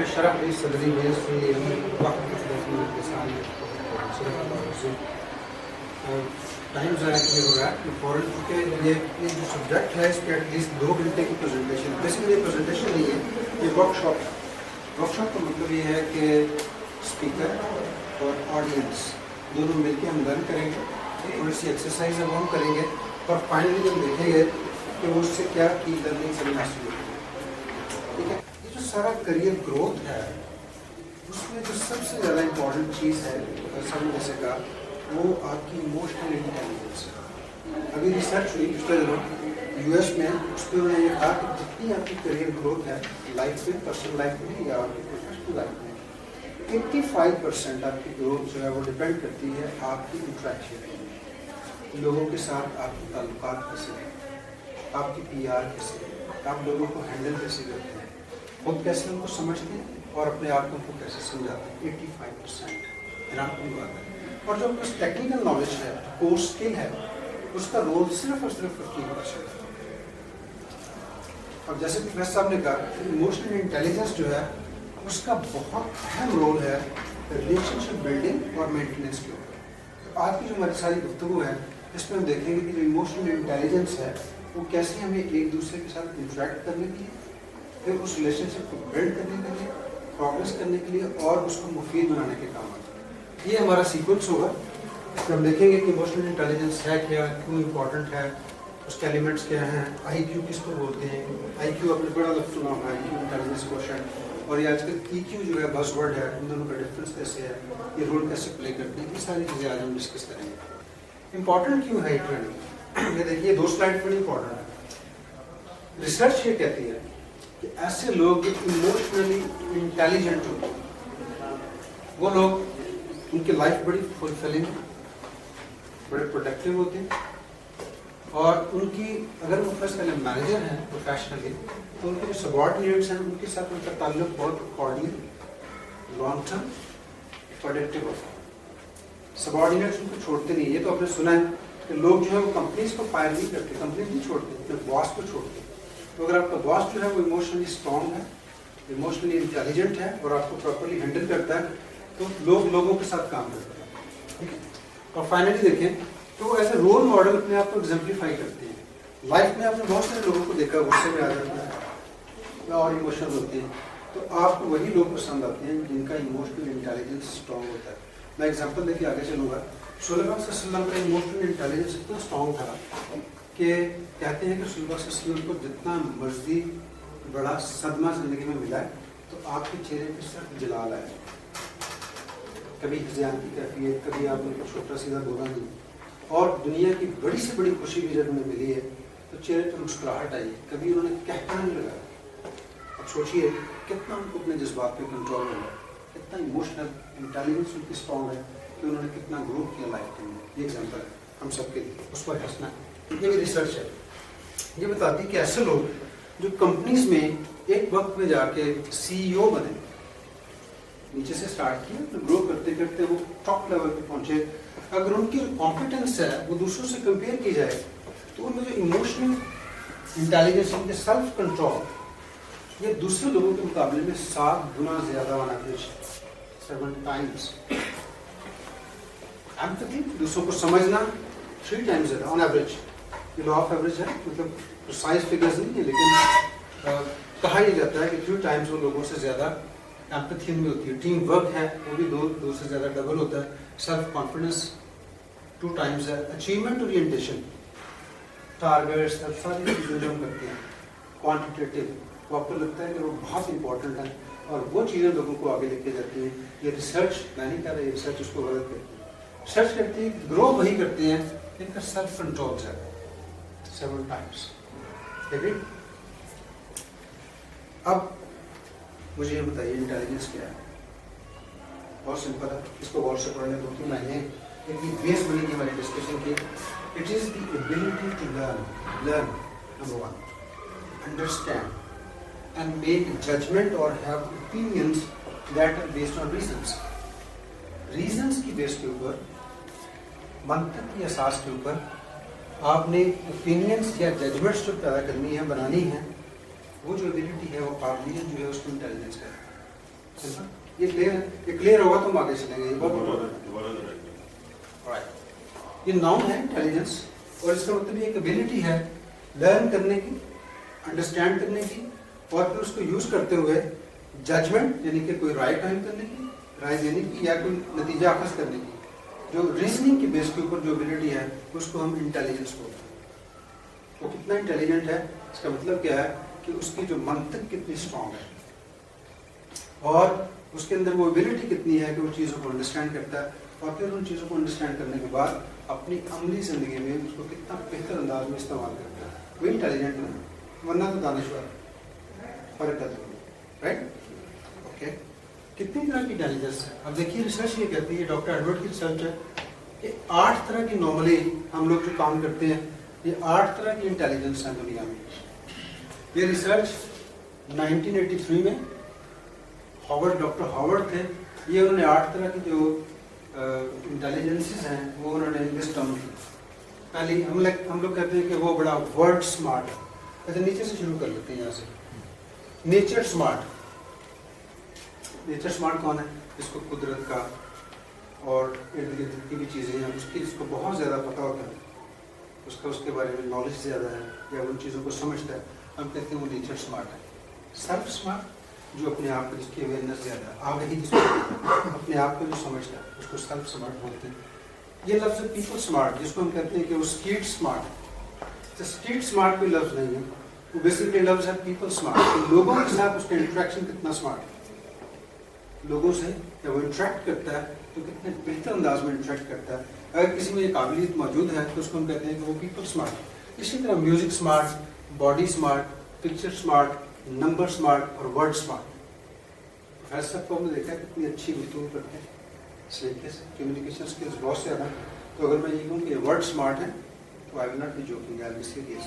میں شرح صدری میں سے وقت ٹائم ضائع کیا ہو رہا ہے فوراً، کیونکہ یہ جو سبجیکٹ ہے اس پہ ایٹ لیسٹ 2 گھنٹے کی پریزنٹیشن، بیسیکلی یہ پریزنٹیشن نہیں ہے، یہ ورک شاپ ہے۔ ورک شاپ کا مطلب یہ ہے کہ اسپیکر اور آڈینس دونوں مل کے ہم لرن کریں گے، تھوڑی سی ایکسرسائز ہے وہ ہم کریں گے، اور فائنلی ہم دیکھیں گے کہ وہ اس سے کیا کی لرننگ سے حاصل ہوتی ہے۔ ٹھیک ہے، یہ جو سارا کریئر گروتھ ہے اس میں جو سب سے زیادہ امپورٹنٹ چیز ہے سب نے جیسے کہا وہ آپ کی ایموشنل انٹیلیجنس ہے۔ ابھی ریسرچ ہوئی پچھلے دنوں یو ایس میں، اس میں انہوں نے یہ کہا کہ جتنی آپ کی کریئر گروتھ ہے لائف میں، پرسنل لائف میں یا آپ کی پروفیشنل لائف میں، 85% آپ کی گروتھ جو ہے وہ ڈپینڈ کرتی ہے آپ کی انٹریکشن، لوگوں کے ساتھ آپ کے تعلقات کیسے ہیں، آپ کی پی آر کیسے ہے، آپ لوگوں کو ہینڈل کیسے کرتے ہیں، خود کیسے ان کو سمجھتے ہیں اور اپنے آپ کو کیسے سمجھاتے ہیں۔ 85% حیران کن بات ہے۔ اور جو اس ٹیکنیکل نالج ہے، کور اسکل ہے، اس کا رول صرف اور صرف 15% ہے۔ اور جیسے کہ پروفیسر صاحب نے کہا کہ ایموشنل انٹیلیجنس جو ہے اس کا بہت اہم رول ہے ریلیشن شپ بلڈنگ اور مینٹیننس کے اوپر۔ آج کی جو ہماری ساری گفتگو ہے اس میں ہم دیکھیں گے کہ جو ایموشنل انٹیلیجنس ہے وہ کیسے ہمیں ایک دوسرے کے ساتھ انٹریکٹ کرنے کے لیے، پھر اس ریلیشن شپ کو بلڈ کرنے کے لیے، پروگریس کرنے کے لیے اور اس کو مفید بنانے کے کام آتا ہے۔ یہ ہمارا سیکوینس ہوگا، ہم دیکھیں گے کہ ایموشنل انٹیلیجنس ہے کیا، کیوں امپورٹنٹ ہے، اس کے ایلیمنٹس کیا ہیں، آئی کیو کس کو بولتے ہیں۔ آئی کیو آپ نے بڑا لفظ سنا ہوگا، آئی کیو انٹیلیجنس کوشنٹ، اور یہ آج کل ای کیو جو ہے بز ورڈ ہے، ان دونوں کا ڈفرینس کیسے ہے، یہ رول کیسے پلے کرتے ہیں، یہ ساری چیزیں آج ہم ڈسکس کریں گے۔ امپورٹنٹ کیوں ہے ٹریننگ؟ یہ دیکھیے 2 سلائڈ بڑی امپورٹنٹ ہے۔ ریسرچ یہ کہتی ہے کہ ایسے لوگ جو ایموشنلی انٹیلیجنٹ ہوتے ہیں وہ لوگ، ان کی لائف بڑی فلفلنگ ہے، بڑے پروڈکٹیو ہوتے ہیں، اور ان کی اگر وہ فرض کریں مینیجر ہیں پروفیشنلی تو ان کے جو سبارڈینیٹس ہیں ان کے ساتھ ان کا تعلق بہت کارڈیل، لانگ ٹرم، پروڈکٹیو ہوتا ہے۔ سبارڈینیٹس ان کو چھوڑتے نہیں، یہ تو آپ نے سنا ہے کہ لوگ جو ہے وہ کمپنیز کو فائر نہیں کرتے، کمپنیز نہیں چھوڑتے، اپنے باس کو چھوڑتے۔ تو اگر آپ کا باس جو ہے وہ ایموشنلی اسٹرانگ ہے، ایموشنلی انٹیلیجنٹ ہے اور آپ کو پراپرلی ہینڈل کرتا ہے تو لوگ لوگوں کے ساتھ کام کرتے ہیں۔ ٹھیک ہے، اور فائنلی دیکھیں تو وہ ایز اے رول ماڈل اپنے آپ کو ایگزمپلیفائی کرتے ہیں۔ لائف میں آپ نے بہت سارے لوگوں کو دیکھا غصے میں آ جاتے ہیں اور ایموشنل ہوتے ہیں، تو آپ کو وہی لوگ پسند آتے ہیں جن کا ایموشنل انٹیلیجنس اسٹرانگ ہوتا ہے۔ میں ایگزامپل دے کے آگے چلوں گا۔ رسول اللہ صلی اللہ علیہ وسلم کا ایموشنل انٹیلیجنس اتنا اسٹرانگ تھا کہ کہتے ہیں کہ رسول اللہ صلی اللہ علیہ وسلم کو جتنا مرضی بڑا صدمہ زندگی میں ملا ہے تو آپ کے چہرے پہ صرف جلال آئے، کبھی ہذیان کی کیفیت، کبھی آپ نے کچھ چھوٹا سیدھا بولا نہیں، اور دنیا کی بڑی سے بڑی خوشی بھی جب انہیں ملی ہے تو چہرے پہ مسکراہٹ آئی ہے، کبھی انہوں نے کہنا نہیں لگا۔ اب سوچیے کتنا ان کو اپنے جذبات پہ کنٹرول ہوگا، کتنا ایموشنل انٹیلیجنس ان کی اسٹرانگ ہے کہ انہوں نے کتنا گرو کیا لائف ٹائم میں۔ یہ ایگزامپل ہے ہم سب کے لیے، اس پر ہنسنا ہے۔ یہ بھی ریسرچ ہے، یہ بتاتی ہے کہ ایسے لوگ جو کمپنیز میں ایک وقت میں جا کے سی ای او بنے، نیچے سے اسٹارٹ کیا، گرو کرتے کرتے وہ ٹاپ لیول پہ پہنچے، اگر ان کی کانفیڈنس ہے وہ دوسروں سے کمپیئر کی جائے تو ان میں جو ایموشنل انٹیلیجنس، ان کے سیلف کنٹرول، یہ دوسرے لوگوں کے مقابلے میں 7 گنا زیادہ آن ایوریج، 7 times۔ ایمپتھی، دوسروں کو سمجھنا 3 times زیادہ آن ایوریج۔ یہ لا آف ایوریج ہے، مطلب سائز فگرز نہیں ہے، لیکن کہا یہ جاتا ہے کہ 3 times وہ لوگوں سے زیادہ ایمپتھی میں ہوتی ہے۔ ٹیم ورک ہے وہ بھی 2 سے زیادہ ڈبل ہوتا ہے۔ سیلف کانفیڈنس 2 times ہے۔ اچیومنٹ اورینٹیشن، ٹارگیٹس، ساری چیزیں جو ہم کرتے ہیں کوانٹیٹیو، وہ آپ کو لگتا ہے کہ وہ بہت امپورٹنٹ ہے اور وہ چیزیں لوگوں کو آگے لے کے جاتی ہیں۔ یہ ریسرچ میں نہیں کہہ رہا، یہ ریسرچ اس کو غلط کرتی ہے۔ ریسرچ کرتی ہے گرو وہی کرتے ہیں ان کا سیلف کنٹرول ہے 7 times۔ ٹھیک ہے، اب مجھے یہ بتائیے انٹیلیجنس کیا ہے؟ بہت سمپل ہے، اس کو غور سے پڑھنے 2-3 لائنیں ایک بیس بنے گی ہماری ڈسکشن کی۔ It is the ability to learn number 1، understand and make judgement اور have openness that are based on reasons. Reasons کی بیس کے اوپر، منطق کی اساس کے اوپر آپ نے اوپینینس یا ججمنٹس جو پیدا کرنی ہے، بنانی ہے، وہ جو ایبلٹی ہے، وہ قابلیت جو ہے اس کو انٹیلیجنس ہے۔ ये क्लियर होगा तो हम आगे चलेंगे। ये बहुत ये नाउन है इंटेलिजेंस, और इसका मतलब ये एक एबिलिटी है लर्न करने की, अंडरस्टैंड करने की, और फिर उसको यूज करते हुए जजमेंट यानी कि कोई राय कायम करने की, राय देने की, या कोई नतीजा अखज़ करने की, जो रीजनिंग के बेस के ऊपर जो एबिलिटी है उसको हम इंटेलिजेंस बोलते हैं। वो कितना इंटेलिजेंट है, इसका मतलब क्या है कि उसकी जो मंतक कितनी स्ट्रांग है, और उसके अंदर वो एबिलिटी कितनी है कि वो चीज़ों को अंडरस्टैंड करता है, और फिर उन चीज़ों को अंडरस्टैंड करने के बाद अपनी अमली ज़िंदगी में उसको कितना बेहतर अंदाज में इस्तेमाल करता है, वो इंटेलिजेंट है, वरना तो दानिश्वर फर्क है, राइट? ओके, कितनी तरह की इंटेलिजेंस है? अब देखिए रिसर्च ये कहती है, डॉक्टर एडवर्ड की रिसर्च है कि 8 तरह की नॉर्मली हम लोग जो काम करते हैं, ये 8 तरह की इंटेलिजेंस है दुनिया में। ये रिसर्च 1983 में डॉक्टर हावर्ड थे, ये उन्होंने 8 तरह की जो इंटेलिजेंसेस हैं वो उन्होंने लिस्ट डाउन की। पहले हम लोग कहते हैं कि वो बड़ा वर्ड स्मार्ट है। अच्छा, नीचे से शुरू कर लेते हैं, यहाँ से नेचर स्मार्ट। नेचर स्मार्ट कौन है? जिसको कुदरत का और इर्द गिर्द की भी चीज़ें हैं उसकी इसको बहुत ज़्यादा पता होता है, उसके बारे में नॉलेज ज़्यादा है, या उन चीज़ों को समझता है, हम कहते हैं वो नेचर स्मार्ट है। सेल्फ स्मार्ट, जो अपने आप को, जिसकी अवेयरनेस ज़्यादा है, आगे जिसको अपने आप को जो समझता है उसको सेल्फ स्मार्ट बोलते हैं। ये लफ्ज़ है पीपल स्मार्ट, जिसको हम कहते हैं कि वो स्ट्रीट स्मार्ट है। तो स्ट्रीट स्मार्ट कोई लफ्ज़ नहीं है, वो बेसिकली लफ्ज़ है पीपल स्मार्ट। तो लोगों के साथ उसका इंटरेक्शन कितना स्मार्ट है, लोगों से जब वो इंटरेक्ट करता है तो कितने बेहतर अंदाज में इंटरेक्ट करता है। अगर किसी में ये काबिलियत मौजूद है तो उसको हम कहते हैं कि वो पीपल स्मार्ट है। इसी तरह music smart, body smart, picture smart, number smart और वर्ड स्मार्ट। प्रोफेसर साहब को हमने देखा कितनी अच्छी गुफ्तगू करते हैं, इस तरीके से कम्युनिकेशन स्किल्स बहुत से ज़्यादा। तो अगर मैं ये कहूँ कि वर्ड स्मार्ट है तो आई will not B joking, I will be serious.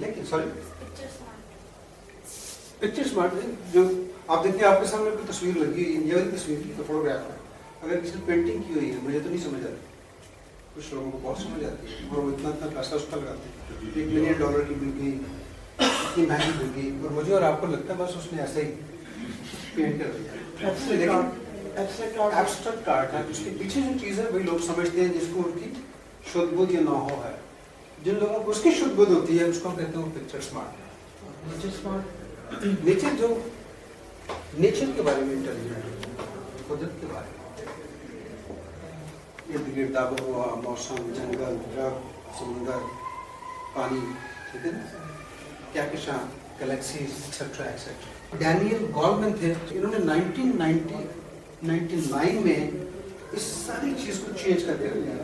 लेकिन सॉरी, पिक्चर स्मार्ट जो आप देखिए आपके सामने कोई तस्वीर लगी हुई है, ये वाली तस्वीर तो फोटोग्राफ है, अगर किसी ने पेंटिंग की हुई है मुझे तो नहीं समझ आती, कुछ लोगों को बहुत समझ आती है, और वो इतना पैसा उसका लगाते हैं, $1 मिलियन की मिल गई, इतनी महंगी मिल गई, और मुझे और आपको लगता है बस उसने ऐसे ही पेंट कर दिया। एब्स्ट्रैक्ट आर्ट है, उसके पीछे जो चीज़ है वही लोग समझते हैं, जिसको उनकी शुद्ध बुद्ध या ना हो है। जिन लोगों को उसकी शुद्ध बुद्ध होती है उसको हम कहते हैं picture smart. Nature smart, nature जो नेचर के बारे में इंटेलिजेंट है, कुदरत के बारे में, इर्द गिर्द आबोहवा, मौसम, जंगल, दरख्त, समुंदर, पानी, ठीक है ना, क्या गैलेक्सीज एक्सेट्रा एक्सेट्रा। डैनियल गॉलमैन थे, इन्होंने 1999 में इस सारी चीज़ को चेंज करके रख दिया।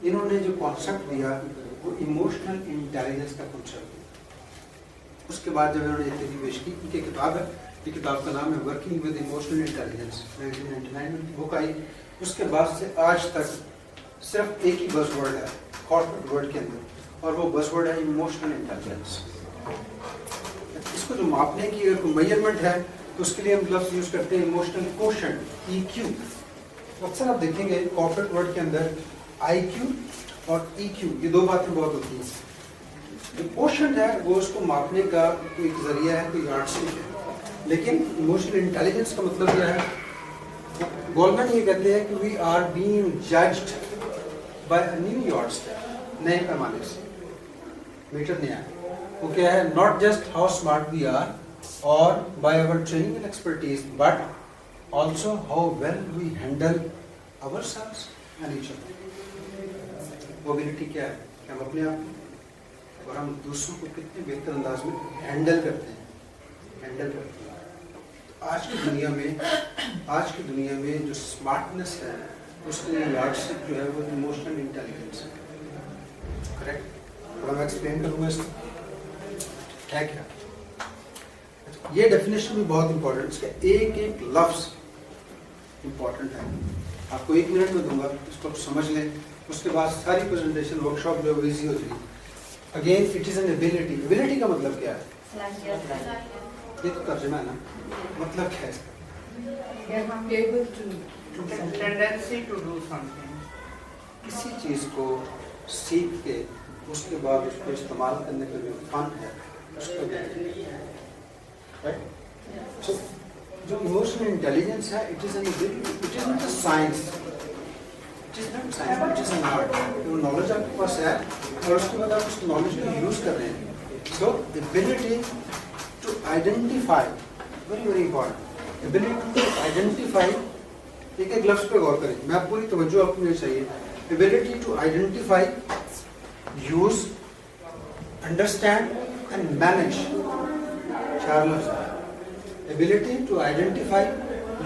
इन्होंने जो कॉन्सेप्ट दिया वो इमोशनल इंटेलिजेंस का कॉन्सेप्ट दिया। उसके बाद जब इन्होंने एक पेश की, इनकी किताब है, ये किताब का नाम है वर्किंग विद इमोशनल इंटेलिजेंस, 1999 में बुक आई। उसके बाद से आज तक सिर्फ एक ही बज़वर्ड है कॉर्पोरेट वर्ल्ड के अंदर, और वो बज़वर्ड है इमोशनल इंटेलिजेंस। इसको जो मापने की अगर कोई मेजरमेंट है तो उसके लिए हम लफ्ज़ यूज़ करते हैं इमोशनल कोशेंट, EQ। अक्सर आप देखेंगे कॉर्पोरेट वर्ल्ड के अंदर IQ और EQ, ये दो बातें बहुत होती हैं। जो कोशेंट है वो उसको मापने का कोई जरिया है, कोई यार्डस्टिक है, लेकिन इमोशनल इंटेलिजेंस का मतलब क्या है? गोल्डमैन ये कहते हैं कि we are being judged by a new yardstick, नए पैमाने से, मीटर नया है। वो क्या है? Not just how smart we are or by our training and expertise, but also how well we handle ourselves and each other. वो ability क्या है कि हम अपने आप को और हम दूसरों को कितने बेहतर अंदाज में हैंडल करते हैं। तो आज की दुनिया में जो स्मार्टनेस है उसके लिए यार्डस्टिक जो है वो इमोशनल इंटेलिजेंस है। करेक्ट? थोड़ा मैं एक्सप्लेन करूँगा इसको है क्या। ये डेफिनेशन भी बहुत इंपॉर्टेंट, इसका एक एक लफ्ज़ इंपॉर्टेंट है। आपको 1 मिनट में दूंगा, इसको समझ लें, उसके बाद सारी प्रेजेंटेशन वर्कशॉप जो है ईजी हो जाएगी। Again it is an ability. Ability का मतलब क्या है? ये तो तर्जुमा है ना, मतलब क्या है इसका? किसी चीज़ को सीख के اس کے بعد اس کو استعمال کرنے کا جو فن ہے اس کو دیکھیں. رائٹ. سو جو ایموشنل انٹیلیجنس ہے it is not a science, it is not science, it is an art. وہ نالج آپ کے پاس ہے اور اس کے بعد آپ اس نالج کو یوز کر رہے ہیں. So ability to identify, very very important, ability to identify. ایک ایک لفظ پہ غور کریں, میں آپ پوری توجہ آپ کو مجھے چاہیے. Ability to identify, use, understand and manage. 4 لفظ. ability to identify,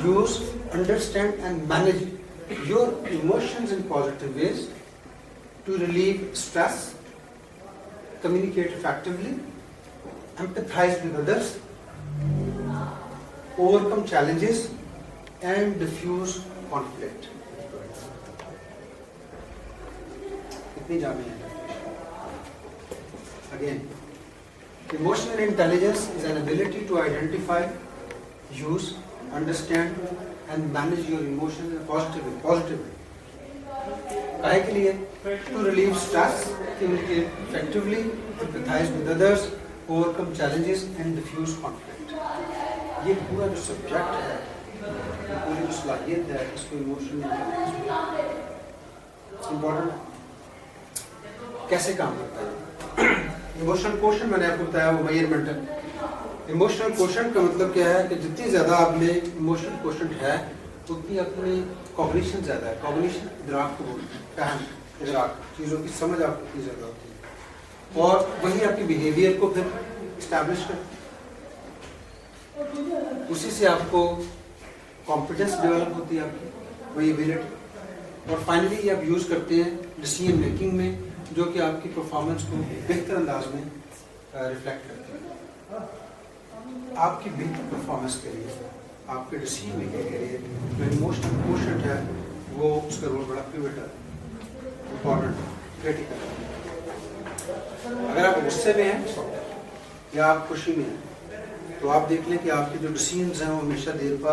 use, understand and manage your emotions in positive ways, to relieve stress, communicate effectively, empathize with others, overcome challenges and diffuse conflict. Kitni jaame hain? Again, emotional intelligence is an ability to identify, use, understand and manage your emotions in a positive way. काहे के लिए? To relieve stress, communicate effectively, empathize with others, overcome challenges and diffuse conflict. ये पूरा जो subject है, पूरी जो सलाहियत है, इसको इमोशनल इंटेलिजेंस इम्पोर्टेंट. कैसे काम करता है? इमोशनल क्वेश्चन मैंने आपको बताया वो मेजरमेंट है. इमोशनल क्वेश्चन का मतलब क्या है कि जितनी ज़्यादा आप में इमोशनल क्वेश्चन है उतनी अपनी कॉग्निशन ज़्यादा है. कॉग्निशन इदराक को बोलते हैं, फहम, इदराक, चीज़ों की समझ आपको इतनी ज़्यादा होती है और वही आपकी बिहेवियर को फिर इस्टेब्लिश करती है. उसी से आपको कॉन्फिडेंस डेवलप होती है आपकी, वही एबिलिटी. और फाइनली आप यूज़ करते हैं डिसीजन मेकिंग में, जो कि आपकी परफॉर्मेंस को बेहतर अंदाज में रिफ्लेक्ट करती है. आपकी बेहतर परफॉर्मेंस के लिए, आपके डिसीजन मेकिंग के लिए जो इमोशनल क्वोशंट है वो उसका रोल बड़ा पिवटल, इम्पोर्टेंट, क्रिटिकल. अगर आप गुस्से में हैं या आप खुशी में हैं तो आप देख लें कि आपके जो डिसीजंस हैं वो हमेशा देर पा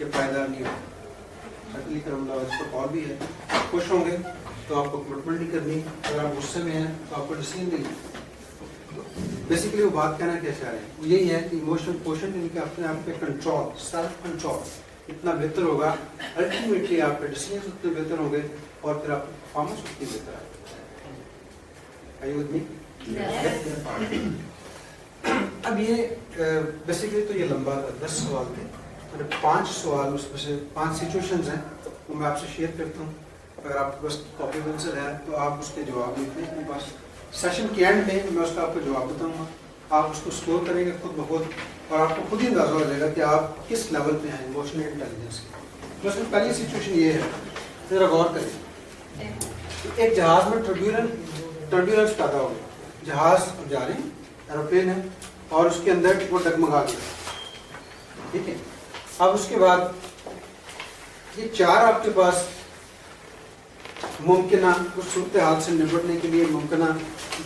या पायदार नहीं होते. अगली करमला इसका कॉल भी है, खुश होंगे तो आपको कमिटमेंट नहीं करनी, अगर आप गुस्से में हैं तो आपको डिसीजन नहीं. बेसिकली वो बात कहना क्या चाह रहे हैं वो यही है कि इमोशनल क्वोशंट इनके अपने आप पे कंट्रोल, सेल्फ कंट्रोल इतना बेहतर होगा, अल्टीमेटली आपके डिसीजन उतने बेहतर होंगे और फिर आपकी परफॉर्मेंस उतनी बेहतर आएगी. Are you with me? अब ये बेसिकली तो ये लंबा 10 सवाल थे, मैंने 5 सवाल उसमें से 5 सिचुएशंस हैं वो मैं आपसे शेयर करता हूँ. अगर आपके पास कॉपी पेंसिल है तो आप उसके जवाब लिख लें अपने पास. सेशन के एंड में मैं उसका आपको जवाब बताऊंगा, आप उसको स्कोर करेंगे खुद ब खुद और आपको खुद ही अंदाजा हो जाएगा कि आप किस लेवल पे हैं इमोशनल इंटेलिजेंस के. तो उसमें पहली सिचुएशन ये है, ज़रा गौर करें. एक जहाज़ में टर्ब्यूलेंस पैदा हो गया, जहाज़ जा रहे हैं, एरोप्लेन है और उसके अंदर वो डगमगा गया. ठीक है. अब उसके बाद ये 4 आपके पास मुमकिन उस सूरत हाल से निपटने के लिए मुमकिन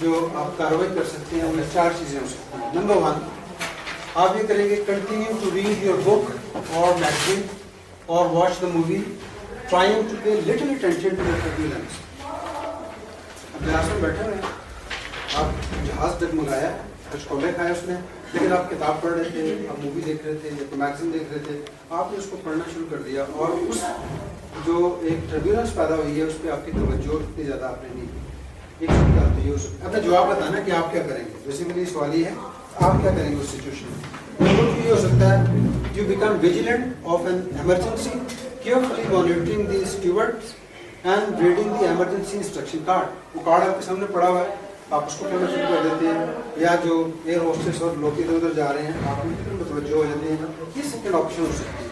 जो आप कार्रवाई कर सकते हैं वो 4 चीज़ें हो सकती हैं. नंबर 1, आप ये करेंगे continue to read your book or magazine or watch the movie, trying to pay little attention to the turbulence. अब जहाज में बैठे हुए हैं, आप जहाज डगमगाया, कुछ कौवे खाए उसने, लेकिन आप किताब पढ़ रहे थे, आप मूवी देख रहे थे या तो मैगजीन देख रहे थे, आपने उसको पढ़ना शुरू कर दिया और उस जो एक टर्ब्यूलेंस पैदा हुई है उस पर आपकी तवज्जो इतनी ज़्यादा आपने नहीं की. एक सूरत हाल तो ये हो सकता है. अपना जवाब बताना कि आप क्या करेंगे. बेसिकली सवाल ये है आप क्या करेंगे उस सिचुएशन में. तो ये हो सकता है you become vigilant of an emergency, carefully monitoring the stewards and reading the emergency instruction card. वो कार्ड आपके सामने पड़ा हुआ है, आप उसको पढ़ना शुरू कर देते हैं, या जो एयर होस्टेस और लोग इधर उधर जा रहे हैं आप उनकी मुतवज्जो हो जाते हैं. ये सेकंड ऑप्शन हो सकती है.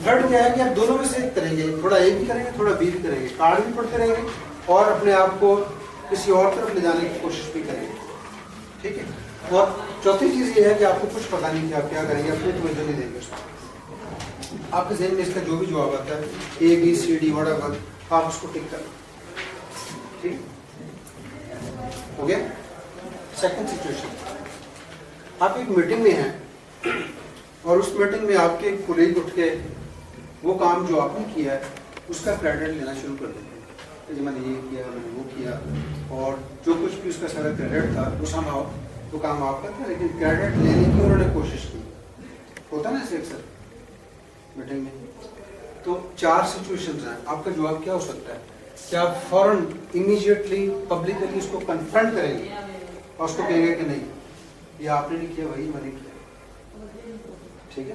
थर्ड क्या है कि आप दोनों में से एक करेंगे, थोड़ा ए भी करेंगे थोड़ा बी भी करेंगे, कार्ड भी पढ़ते रहेंगे और अपने आप को किसी और तरफ ले जाने की कोशिश भी करेंगे. ठीक है. और चौथी चीज़ ये है कि आपको कुछ पता नहीं कि आप क्या करेंगे, अपनी तवज्जो नहीं देंगे उसको. आपके ज़हन में इसका जो भी जवाब आता है A B C D whatever, आप उसको टिक करें. ठीक हो गया. सेकंड सिचुएशन, आप एक मीटिंग में हैं और उस मीटिंग में आपके कोलीग उठ के वो काम जो आपने किया है उसका क्रेडिट लेना शुरू कर देते हैं. کہ جی میں نے یہ کیا، میں نے وہ کیا، اور جو کچھ بھی اس کا سارا کریڈٹ تھا وہ سمجھاؤ وہ کام آپ کا تھا، لیکن کریڈٹ لینے کی انہوں نے کوشش کی. ہوتا نا ایسے اکثر میٹنگ میں. تو 4 سچویشنز ہیں. آپ کا جواب کیا ہو سکتا ہے کہ آپ فوراً امیجیٹلی پبلکلی اس کو کنفرنٹ کریں گے اور اس کو کہیں گے کہ نہیں یہ آپ نے نہیں کیا، وہی میں نے کیا. ٹھیک ہے.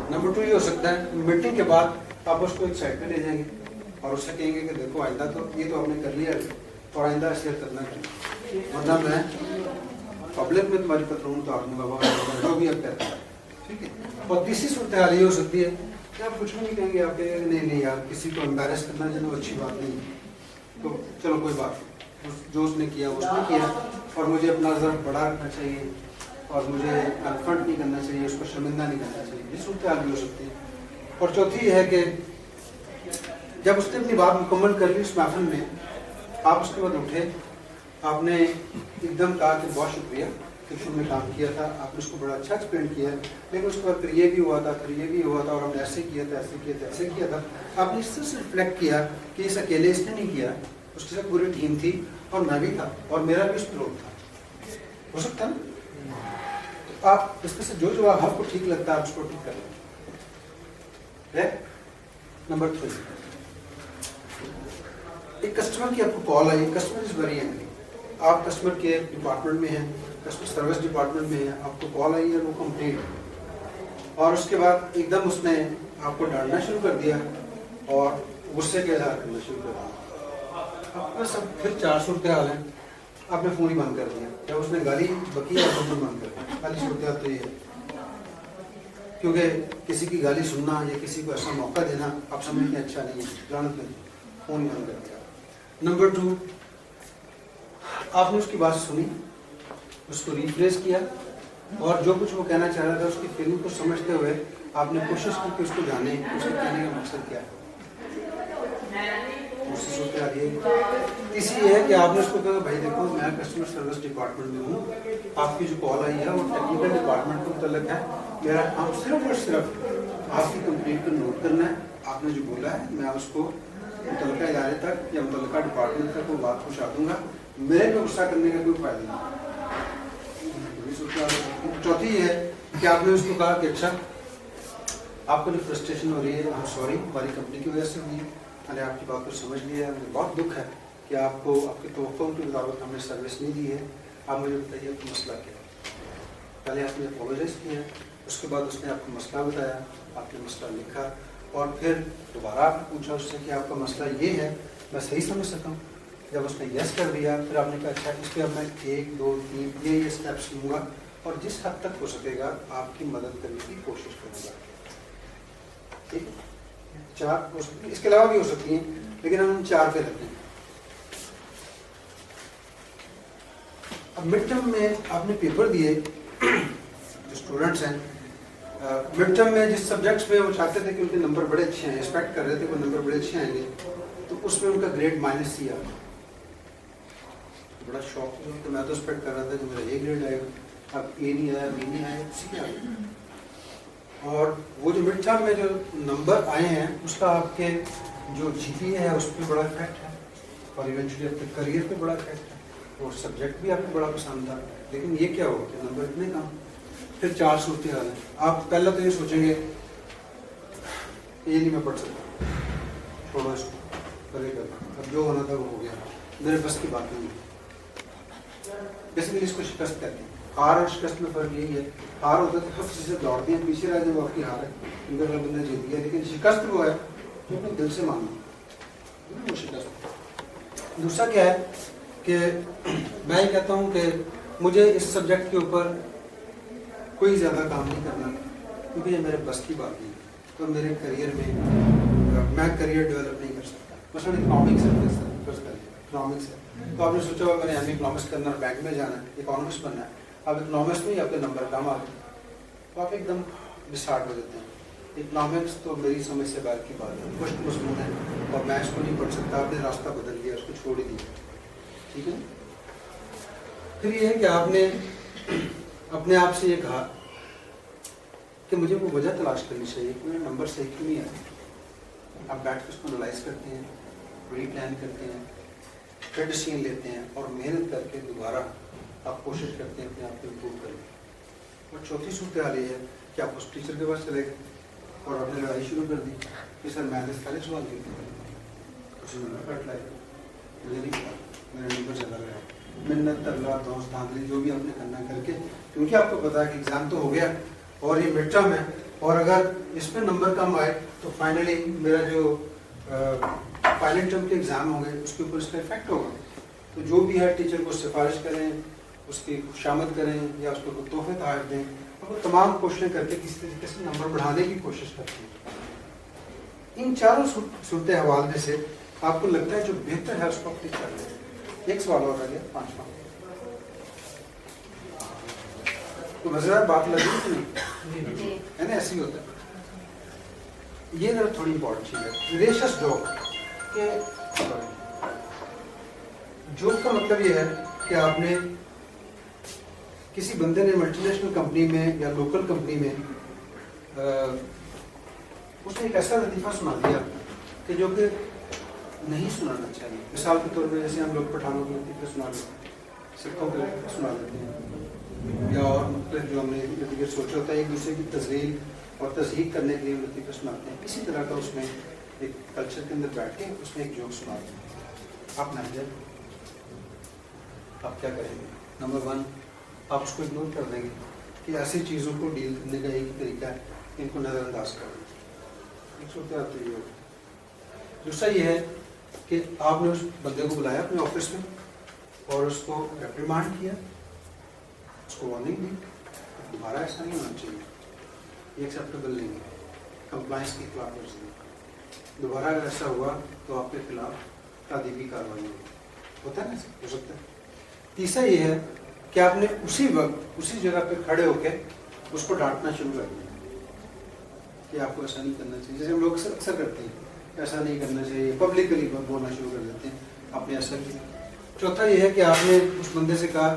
نمبر 2 یہ ہو سکتا ہے میٹنگ کے بعد آپ اس کو ایک سائڈ پہ لے جائیں گے اور اس سے کہیں گے کہ دیکھو آئندہ تو یہ تو آپ نے کر لیا اور آئندہ ایسے کرنا چاہیے، ورنہ میں پبلک میں تمہاری پتلون تو آپ نے بابا جو بھی اب کہتا ہے. ٹھیک ہے. اور تیسری صورتحال یہ ہو سکتی ہے کہ آپ کچھ بھی نہیں کہیں گے، آپ کہیں گے نہیں یار کسی کو امبیرس کرنا جو ہے اچھی بات نہیں ہے، تو چلو کوئی بات نہیں، جو اس نے کیا اس نے کیا اور مجھے اپنا ذرا بڑا رکھنا چاہیے اور مجھے کنفرنٹ نہیں کرنا چاہیے، اس کو شرمندہ نہیں کرنا چاہیے. یہ صورتحال بھی ہو سکتی ہے. اور چوتھی یہ ہے کہ جب اس نے اپنی بات مکمل کر لی اس محفل میں، آپ اس کے بعد اٹھے، آپ نے ایک دم کہا کہ بہت شکریہ کہ شروع میں کام کیا تھا، آپ نے اس کو بڑا اچھا ایکسپلین کیا، لیکن اس کے بعد پھر یہ بھی ہوا تھا، پھر یہ بھی ہوا تھا، اور ہم نے ایسے کیا تھا، ایسے کیا تھا، ایسے کیا تھا. آپ نے اس طرح سے ریفلیکٹ کیا کہ اس اکیلے اس نے نہیں کیا، اس کے ساتھ پوری ٹیم تھی اور میں بھی تھا اور میرا بھی اس پہ رول تھا. ہو سکتا نا؟ تو آپ اس میں سے جو جواب آپ کو ٹھیک لگتا ہے آپ اس کو ٹھیک کر لیں. نمبر 3، ایک کسٹمر کی آپ کو کال آئی. Customer is very angry. آپ کسٹمر کیئر ڈپارٹمنٹ میں ہیں، کسٹمر سروس ڈپارٹمنٹ میں ہیں، آپ کو کال آئی ہے وہ کمپلیٹ، اور اس کے بعد ایک دم اس نے آپ کو ڈانٹنا شروع کر دیا اور غصے کا اظہار کرنا شروع کر دیا. آپ کا سب پھر 4 صورتحال ہیں. آپ نے فون ہی بند کر دیا. جب اس نے گالی بکی آپ نے فون بند کر دیا. پہلی صورتحال تو یہ ہے، کیونکہ کسی کی گالی سننا یا کسی کو ایسا موقع دینا آپ سمجھتے ہیں اچھا نہیں ہے، لعنت نہیں، فون بند کر دیا. نمبر 2، آپ نے اس کی بات سنی، اس کو ریفریز کیا اور جو کچھ وہ کہنا چاہ رہا تھا اس کی فیلنگ کو سمجھتے ہوئے آپ نے کوشش کی کہ اس کو جانے اس کے کہنے کا مقصد کیا ہے. دوسری صورتحال یہ. تیسری یہ ہے کہ آپ نے اس کو کہا بھائی دیکھو میں کسٹمر سروس ڈپارٹمنٹ میں ہوں، آپ کی جو کال آئی ہے وہ ٹیکنیکل ڈپارٹمنٹ کو متعلق ہے، میرا کام صرف اور صرف آپ کی کمپلینٹ کو نوٹ کرنا ہے. آپ نے جو بولا ہے میں اس کو متعلقہ ادارے تک یا متعلقہ ڈپارٹمنٹ تک وہ بات پہنچا دوں گا، میرے پہ غصہ کرنے کا کوئی فائدہ نہیں. چوتھی یہ ہے کہ آپ نے اس کو کہا کہ اچھا آپ کو جو فرسٹریشن ہو رہی ہے ہم سوری، ہماری کمپنی کی وجہ سے ہوئی ہے، میں نے آپ کی بات کو سمجھ لیا ہے، مجھے بہت دکھ ہے کہ آپ کو آپ کے توقعوں کے مطابق ہم نے سروس نہیں دی ہے. آپ مجھے بتائیے آپ کا مسئلہ کیا ہے. پہلے آپ نے اپولوجائز کیا، اس کے بعد اس نے آپ کو مسئلہ بتایا، آپ نے مسئلہ لکھا اور پھر دوبارہ آپ نے پوچھا اس سے کہ آپ کا مسئلہ یہ ہے، میں صحیح سمجھ سکتا ہوں. جب اس نے یس کر دیا پھر آپ نے کہا اچھا اس پہ اب میں 1 2 3 یہ اسٹیپس لوں گا اور جس حد تک ہو سکے گا آپ کی مدد کرنے کی کوشش کروں گا. ٹھیک ہے. 4 ہو سکتی ہیں، اس کے علاوہ بھی ہو سکتی ہیں لیکن ہم 4 پہ رہتے ہیں. اب مڈ ٹرم میں آپ نے پیپر دیے، جو اسٹوڈنٹس ہیں مڈ ٹرم میں جس سبجیکٹس میں وہ چاہتے تھے کہ ان کے نمبر بڑے اچھے ہیں، ایکسپیکٹ کر رہے تھے کہ نمبر بڑے اچھے آئیں گے، تو اس میں ان کا گریڈ -C آ گیا. بڑا شوق ہوا کہ میں تو ایکسپیکٹ کر رہا تھا کہ میرا A گریڈ آئے گا، اب A نہیں آیا، B نہیں آیا، C آ گیا. اور وہ جو مڈ ٹرم میں جو نمبر آئے ہیں اس کا آپ کے جو GPA ہے اس پہ بڑا افیکٹ ہے اور ایونچولی آپ کے کریئر پہ بڑا افیکٹ ہے. اور سبجیکٹ بھی آپ کو بڑا پسند تھا، لیکن یہ کیا ہوا کہ نمبر اتنے کم. پھر 4 صورتحال ہیں. آپ پہلا تو یہ سوچیں گے یہ نہیں میں پڑھ سکتا، چھوڑو اس کو، کرے گا اب جو ہونا تھا وہ ہو گیا، میرے بس کی بات نہیں ہے. بیسیکلی اس کو شکست کہتے ہیں. ہار اور شکست میں فرق یہی ہے، ہار ہوتا ہے تو کسی سے دوڑتے ہیں پیچھے رہ جائے وہ آپ کی ہار ہے، ان کا بندہ جیت گیا، لیکن شکست وہ ہے جو اپنے دل سے ماننا، وہ شکست. دوسرا کیا ہے کہ میں یہ کہتا ہوں کہ مجھے اس سبجیکٹ کے اوپر کوئی زیادہ کام نہیں کرنا کیونکہ یہ میرے بس کی بات نہیں ہے، تو میرے کریئر میں کریئر ڈیولپ نہیں کر سکتا. مثلاً اکنامکس ہے، اکنامکس ہے تو آپ نے سوچا ہوا میں نے اکنامکس کرنا اور بینک میں جانا ہے، اکانومسٹ بننا ہے. اب اکنامکس میں ہی آپ کے نمبر کم آ گئے تو آپ ایک دم ڈسہارٹ ہو جاتے ہیں. اکنامکس تو میری سمجھ سے باہر کی بات ہے، خشک مضمون ہے اور میں اس کو نہیں پڑھ سکتا. آپ نے راستہ بدل لیا، اس کو چھوڑ ہی دیا. ٹھیک ہے. پھر یہ ہے کہ آپ نے اپنے آپ سے یہ کہا کہ مجھے وہ وجہ تلاش کرنی چاہیے کہ میرے نمبر صحیح کیوں نہیں آتے. آپ بیٹھ کے اس کو انالائز کرتے ہیں री प्लान करते हैं, फिर डिसीजन लेते हैं और मेहनत करके दोबारा आप कोशिश करते हैं अपने आप को इम्प्रूव करें। और चौथी सूरत हाल ये है कि आप उस टीचर के पास चले गए और आपने लड़ाई शुरू कर दी कि सर मैंने सारे सवाल किए, उसी नंबर कट लाए, मुझे नहीं पता, मेरा नंबर चला गया। मिन्नत तरला दोस्त धांधली जो भी आपने करना करके, क्योंकि आपको पता है कि एग्ज़ाम तो हो गया और ये मिड टर्म है, और अगर इसमें नंबर कम आए तो फाइनली मेरा जो फाइनल टर्म के एग्ज़ाम होंगे उसके ऊपर इसका इफेक्ट होगा। तो जो भी है टीचर को सिफारिश करें, उसकी खुशामद करें या उसको कोई तोहफे तोहफ़े दें, और वो तमाम कोशिशें करके किसी तरीके से नंबर बढ़ाने की कोशिश करते हैं। इन चारों सूरत हवाल में से आपको लगता है जो बेहतर है उसको अपनी कर लें। एक सवाल और रह गया, 5वां। तो मज़ेदार बात लगी कि नहीं है ना, ऐसे ही होता है। ये ना थोड़ी इंपॉर्टेंट चीज़ है, रेशस जोक। जोक का मतलब ये है कि आपने किसी बंदे ने मल्टीनेशनल कंपनी में या लोकल कंपनी में उसने एक ऐसा लतीफ़ा सुना दिया कि जो कि नहीं सुनाना चाहिए। मिसाल के तौर पे जैसे हम लोग पठानों के लतीफ़े सुना लेते हैं, सिखों के लतीफ़े सुना लेते हैं, या और मतलब जो हमने लतीफ़े सोचा होता है एक दूसरे की तज़लील और तज़हीक करने के लिए लतीफ़े सुनाते हैं। इसी तरह का उसमें एक कल्चर के अंदर बैठ के उसमें एक जोक सुनाते हैं। आप मैनेजर, आप क्या करेंगे? नंबर 1, आप उसको इग्नोर कर देंगे कि ऐसी चीज़ों को डील करने का एक तरीका है, इनको नज़रअंदाज कर दें। दूसरा ये है कि आपने उस बंदे को बुलाया अपने ऑफिस में और उसको रिप्रिमांड किया, उसको वार्निंग दी, दोबारा ऐसा नहीं होना चाहिए, ये एक्सेप्टेबल नहीं है, कंप्लाइंस की खिलाफ वर्जी। दोबारा अगर ऐसा हुआ तो आपके खिलाफ तादीबी कार्रवाई होता है ना, हो सकता है। तीसरा ये है कि आपने उसी वक्त उसी जगह पे खड़े होकर उसको डांटना शुरू कर दिया कि आपको ऐसा नहीं करना चाहिए, जैसे हम लोग अक्सर करते हैं, ऐसा नहीं करना चाहिए, पब्लिकली बोलना शुरू कर देते हैं, आपने ऐसा किया। चौथा ये है कि आपने उस बंदे से कहा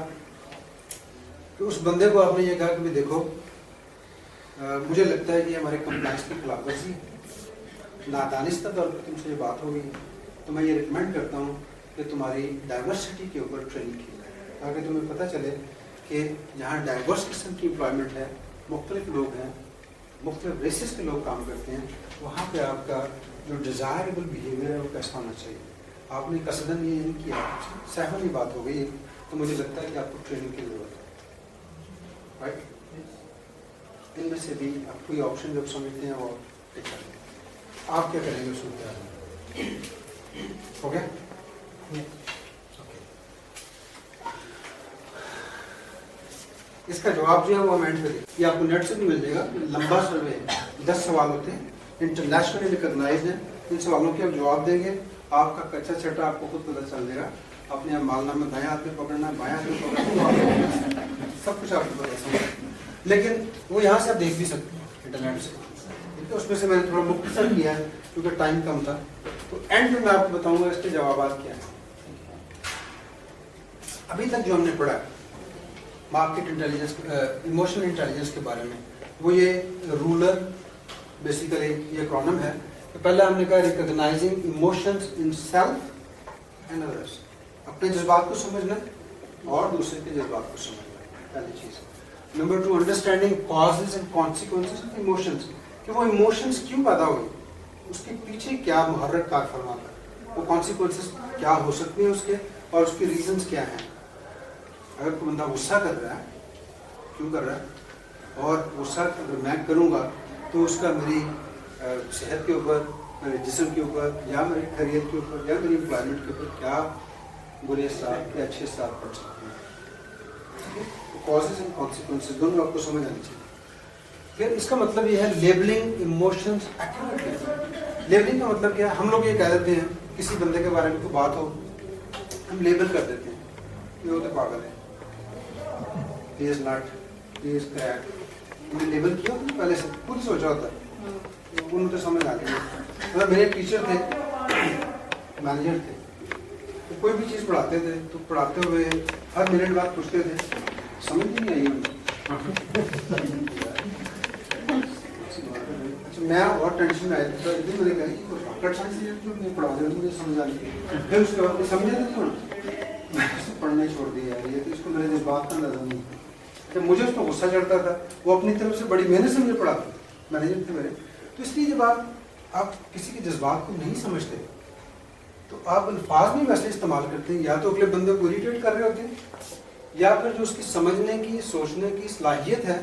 कि उस बंदे को आपने ये कहा कि देखो मुझे लगता है कि हमारे कंप्लाइंस की खिलाफ वर्जी, नादानिस्ता तौर पर तुमसे ये बात हो गई, तो मैं ये रिकमेंड करता हूँ कि तुम्हारी डाइवर्सिटी के ऊपर ट्रेनिंग की जाए, ताकि तुम्हें पता चले कि जहाँ डाइवर्स किस्म की एम्प्लॉयमेंट है, मुख्तलिफ लोग हैं, मुख्तलिफ रेसेस के लोग काम करते हैं, वहाँ पे आपका जो डिज़ायरेबल बिहेवियर है वो कैसा होना चाहिए। आपने कसदन ये नहीं किया, सहमन ही बात हो गई, तो मुझे लगता है कि आपको ट्रेनिंग की ज़रूरत है, राइट। इनमें से भी आप कोई ऑप्शन जब समझते हैं वो आप क्या करेंगे उस सूरत में? हो गया? इसका जवाब जो है वो हम एंड पे दें, ये आपको नेट से भी मिल जाएगा, लंबा सर्वे है, 10 सवाल होते हैं, इंटरनेशनली रिकॉग्नाइज्ड है। इन सवालों के आप जवाब देंगे, आपका कच्चा छट्टा आपको खुद पता चल जाएगा, अपने आप मालना में दाएं हाथ में पकड़ना, बाएं हाथ में पकड़ना, सब कुछ आपको पता चलेगा। लेकिन वो यहाँ से आप देख भी सकते हैं इंटरनेट से, ठीक है। उसमें से मैंने थोड़ा मुख्तसर किया है क्योंकि टाइम कम था, तो एंड में मैं आपको बताऊंगा इसके जवाब क्या है। अभी तक जो हमने पढ़ा मार्केट इंटेलिजेंस, इमोशनल इंटेलिजेंस के बारे में, वो ये रूलर बेसिकली ये एक्रोनिम है। तो पहले हमने कहा recognising emotions in self and others, अपने जज्बात को समझना और दूसरे के जज्बात को समझना, पहली चीज़। Number 2, understanding causes and consequences of emotions, कि वो इमोशंस क्यों पैदा हुए, उसके पीछे क्या मुहर्रिक कार फरमाता है, वो कॉन्सिक्वेंसेस क्या हो सकते हैं उसके, और उसके रीजंस क्या हैं। अगर कोई बंदा गुस्सा कर रहा है, क्यों कर रहा है, और गुस्सा अगर मैं करूँगा तो उसका मेरी सेहत के ऊपर, मेरे जिस्म के ऊपर, या मेरी खैरियत के ऊपर, या मेरी एम्प्लॉयमेंट के ऊपर क्या बुरे असर या अच्छे असर पड़ सकते हैं। कॉजेज एंड कॉन्सिक्वेंसेस दोनों आपको समझ आनी चाहिए। फिर इसका मतलब ये है लेबलिंग इमोशंस एक्यूरेटली। लेबलिंग का मतलब क्या है, हम लोग ये कह देते हैं किसी बंदे के बारे में कोई बात हो, हम लेबल कर देते हैं कि वो तो पागल है, he is nut, he is crack, उन्हें लेबल किया होता है पहले से, खुद सोचा होता है, तो उन्हें तो समझ आ गई। मतलब मेरे टीचर थे, मैनेजर थे, तो कोई भी चीज़ पढ़ाते थे तो पढ़ाते हुए हर मिनट बाद पूछते थे, समझ नहीं आई उन्हें। अच्छा मैं और टेंशन में आया था, तो एक दिन मैंने कहा कि कोई रॉकेट साइंस जो नहीं पढ़ा दे मुझे समझ आ रही। फिर उसके बाद समझे नहीं होना, मैं उसको पढ़ने छोड़ दिया ये, तो इसको मेरे जज्बात का नजर नहीं। जब मुझे उस पर गुस्सा चढ़ता था, वो अपनी तरफ से बड़ी मेहनत से मुझे पढ़ाता था, मैनेजर थे मेरे। तो इसलिए जब आप किसी के जज्बात को नहीं समझते तो आप अल्फाज भी वैसे इस्तेमाल करते हैं, या तो अगले बंदे को इरिटेट कर रहे होते हैं, या फिर जो उसकी समझने की सोचने की सलाहियत है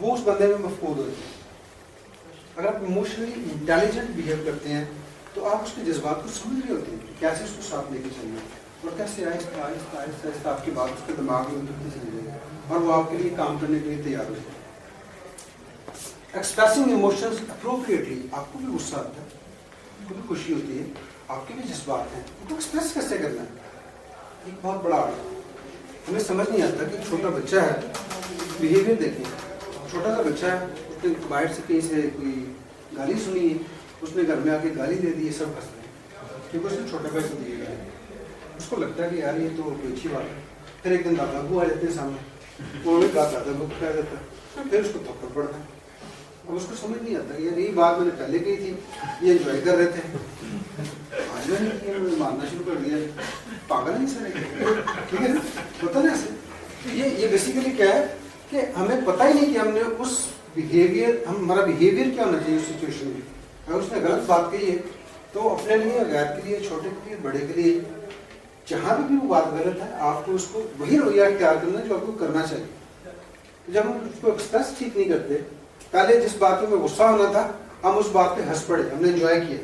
वो उस बंदे में मफकूद होती है। अगर आप इमोशनली इंटेलिजेंट बिहेव करते हैं तो आप उसके जज्बात को समझ रहे होते हैं कि कैसे उसको साथ लेके चलना है, और कैसे आहिस्ता आहिस्ता आहिस्ता आहिस्ता आपकी बात उसके दिमाग में उतरती चली जाएगी और वो आपके लिए काम करने के लिए तैयार हो जाए। एक्सप्रेसिंग इमोशंस अप्रोप्रिएटली, आपको भी गुस्सा आता है, आपको भी खुशी होती है, आपके भी जज्बात हैं, उनको एक्सप्रेस कैसे करना है, एक बहुत बड़ा आर्ट है। हमें समझ नहीं आता कि छोटा बच्चा है, बिहेवियर देखिए, छोटा सा बच्चा है, उसने बाहर से कहीं से कोई गाली सुनी है, उसने घर में आके गाली दे दी, सब हंस रहे हैं क्योंकि उसने छोटा भाई को दी गाली। उसको लगता है कि यार ये तो कोई अच्छी बात है। फिर एक दिन दादा को आ जाते हैं सामने, वो भी बात दादा को कह देता है, फिर उसको थप्पड़ पड़ता है। अब उसको समझ नहीं आता यार यही बात मैंने पहले कही थी, ये एंजॉय कर रहे थे, आज मैंने मारना शुरू कर दिया, पागल नहीं सर, ठीक है ना, होता ना ऐसे। तो ये बेसिकली क्या है कि हमें पता ही नहीं कि हमने उस बिहेवियर, हमारा बिहेवियर क्या होना चाहिए उस सिचुएशन में। अगर उसने गलत बात कही है तो अपने लिए, गैर के लिए, छोटे के लिए, बड़े के लिए, जहाँ भी वो बात गलत है, आपको उसको वही रवैया इख्तियार करना जो आपको करना चाहिए। जब हम उसको एक्सप्रेस ठीक नहीं करते, पहले जिस बात पे गुस्सा होना था हम उस बात पे हंस पड़े, हमने एंजॉय किया,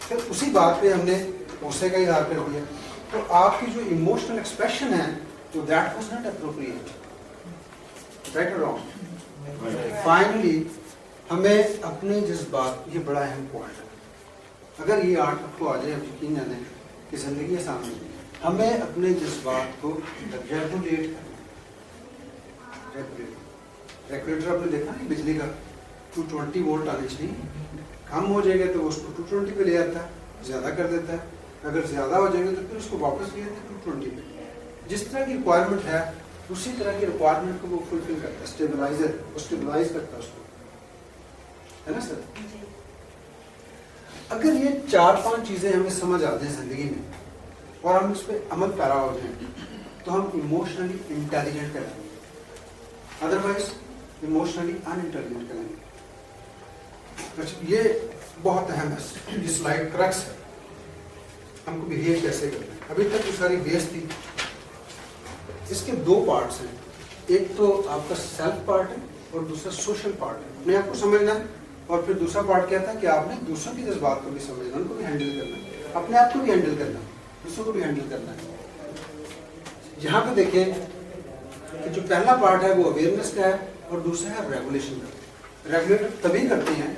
फिर उसी बात पे हमने गुस्से का इजहार कर दिया, तो आपकी जो इमोशनल एक्सप्रेशन है तो that was not appropriate, right और रॉन्ग। फाइनली हमें अपने जज्बात, ये बड़ा अहम पॉइंट है, अगर ये आर्ट आपको आ जाए, आप यकीन जाने कि जिंदगी आसान हो, हमें अपने जज्बात को रेगुलेट करना। रेगुलेटर आपने देखा नहीं, बिजली का 220 वोल्ट आने चाहिए, कम हो जाएगा तो उसको 220 पे ले आता है, ज़्यादा कर देता है, अगर ज़्यादा हो जाएगा तो फिर उसको वापस ले आता है 220 पे। जिस तरह की रिक्वायरमेंट है उसी तरह की रिक्वायरमेंट को वो फुलफिल करता है, स्टेबलाइजर, वो स्टेबलाइज करता है उसको, है ना सर। अगर ये 4-5 चीज़ें हमें समझ आती हैं ज़िंदगी में और हम इस पर अमल पैरा हो जाए तो हम इमोशनली इंटेलिजेंट करेंगे, अदरवाइज इमोशनली अनइंटेलिजेंट करेंगे। ये बहुत अहम है, ये स्लाइड क्रक्स है, हमको बिहेव कैसे करना है। अभी तक जो सारी बेस थी, इसके 2 पार्ट्स हैं, एक तो आपका सेल्फ पार्ट है और दूसरा सोशल पार्ट है, अपने आप को समझना है, और फिर दूसरा पार्ट क्या था कि आपने दूसरों के जज्बात को भी समझना, उनको भी हैंडल करना है, अपने आप को भी हैंडल करना है, दूसरों को भी हैंडल करना है। यहाँ पे देखें कि जो पहला पार्ट है वो अवेयरनेस का है और दूसरा है रेगुलेशन का। रेगुलेट तभी करते हैं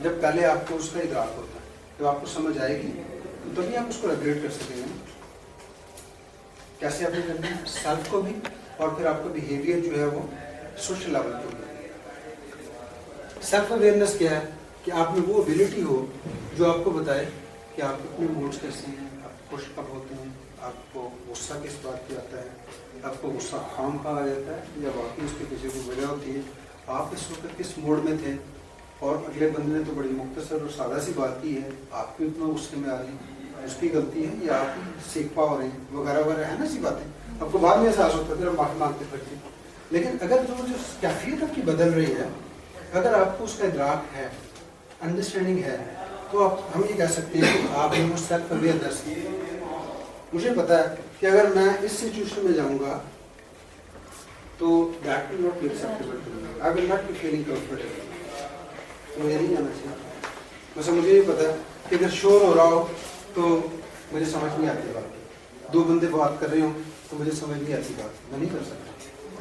जब पहले आपको उसका इदराक होता है, जब आपको समझ आएगी तो तभी आप उसको रेगुलेट कर सकेंगे। कैसे आपने करना है, सेल्फ को भी, और फिर आपका बिहेवियर जो है वो सोशल लेवल पे होगा। सेल्फ अवेयरनेस क्या है कि आप में वो एबिलिटी हो जो आपको बताए कि आप अपने मूड्स कैसे हैं, आप खुश कब होते हैं, आपको गुस्सा किस बात पे आता है, आपको गुस्सा खाम खा आ जाता है या वाकई उसके पीछे कोई वजह होती है, आप इस वक्त किस मूड में थे, और अगले बंदे ने तो बड़ी मुख्तसर और सादा सी बात की है, आप भी इतना गुस्से में आ रही है, उसकी गलती है या आप सीख पा हो रहे हैं, वगैरह वगैरह, है ना सी बातें, आपको बाद में एहसास होता है, फिर माफी मांगते फिरते। लेकिन अगर जो कैफियत आपकी बदल रही है, अगर आपको उसका इदराक है, अंडरस्टैंडिंग है, तो आप हम ये कह सकते हैं कि आप सेल्फ अवेयरनेस, मुझे पता है कि अगर मैं इस सिचुएशन में जाऊंगा तो that will not be acceptable to me, I will not be feeling comfortable, मुझे नहीं जाना चाहिए। वैसे मुझे ये पता है कि अगर शोर हो रहा हो तो मुझे समझ नहीं आती बात, 2 बंदे बात कर रहे हो तो मुझे समझ नहीं आती बात, मैं नहीं कर सकता,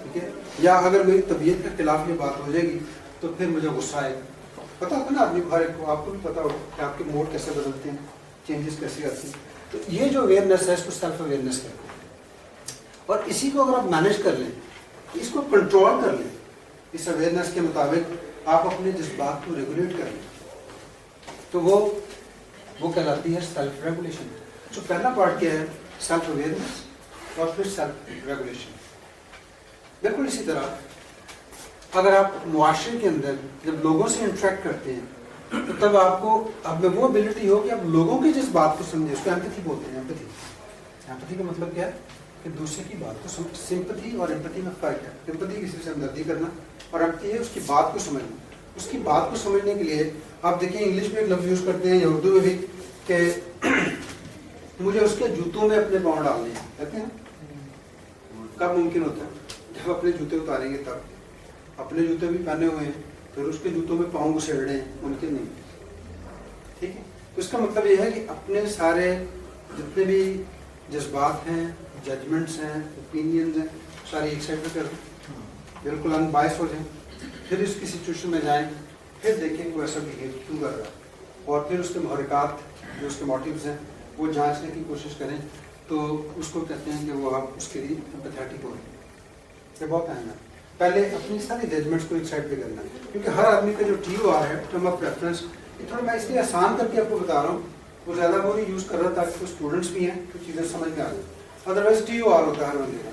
ठीक है। या अगर मेरी तबीयत के खिलाफ ये बात हो जाएगी तो फिर मुझे गुस्सा आएगा। पता होगा ना आदमी, हर एक को, आपको भी पता होगा कि आपके मूड कैसे बदलते हैं, चेंजेस कैसे आते हैं। तो ये जो अवेयरनेस है इसको सेल्फ अवेयरनेस कहते हैं, और इसी को अगर आप मैनेज कर लें, इसको कंट्रोल कर लें, इस अवेयरनेस के मुताबिक आप अपने जज्बात को रेगुलेट कर लें, तो वो कहलाती है सेल्फ रेगुलेशन। तो पहला पार्ट क्या है, सेल्फ अवेयरनेस और फिर सेल्फ रेगुलेशन। बिल्कुल इसी तरह اگر آپ معاشرے کے اندر جب لوگوں سے انٹریکٹ کرتے ہیں تو تب آپ کو اب میں وہ ابیلٹی ہو کہ آپ لوگوں کی جس بات کو سمجھیں، اس کو ایمپتھی بولتے ہیں. ایمپتھی کا مطلب کیا ہے کہ دوسرے کی بات کو سمجھ. سمپتھی اور ایمپتھی میں فرق ہے. ایمپتھی کسی سے ہمدردی کرنا اور ایمپتھی ہے اس کی بات کو سمجھنا. اس کی بات کو سمجھنے کے لیے آپ دیکھیں انگلش میں ایک لفظ یوز کرتے ہیں یا اردو میں بھی کہ مجھے اس کے جوتوں میں اپنے پاؤں ڈالنے ہیں. کہتے ہیں کب ممکن ہوتا ہے؟ جب اپنے جوتے اتاریں گے تب. اپنے جوتے بھی پہنے ہوئے ہیں پھر اس کے جوتوں میں پاؤں گھسیڑنے ممکن نہیں. ٹھیک ہے. تو اس کا مطلب یہ ہے کہ اپنے سارے جتنے بھی جذبات ہیں، ججمنٹس ہیں، اوپینینز ہیں، سارے ایک سائڈ پہ کر دیں، بالکل ان بائس ہو جائیں. پھر اس کی سچویشن میں جائیں، پھر دیکھیں کہ وہ ایسا بہیو کیوں کر رہا ہے، اور پھر اس کے محرکات جو اس کے موٹیوز ہیں وہ جانچنے کی کوشش کریں. تو اس کو کہتے ہیں کہ وہ آپ اس کے لیے ایمپیتھیٹک ہو. یہ بہت اہم ہے. پہلے اپنی ساری ججمنٹس کو ایک سائڈ پہ کرنا ہے، کیونکہ ہر آدمی کا جو TOR ہے ٹرم آف ریفرنس، یہ تھوڑا میں اس لیے آسان کر کے آپ کو بتا رہا ہوں. وہ زیادہ وہ نہیں یوز کر رہا تاکہ کچھ اسٹوڈنٹس بھی ہیں تو چیزیں سمجھ میں آ جائیں. ادروائز TOR ہوتا ہے ہر بندے کا،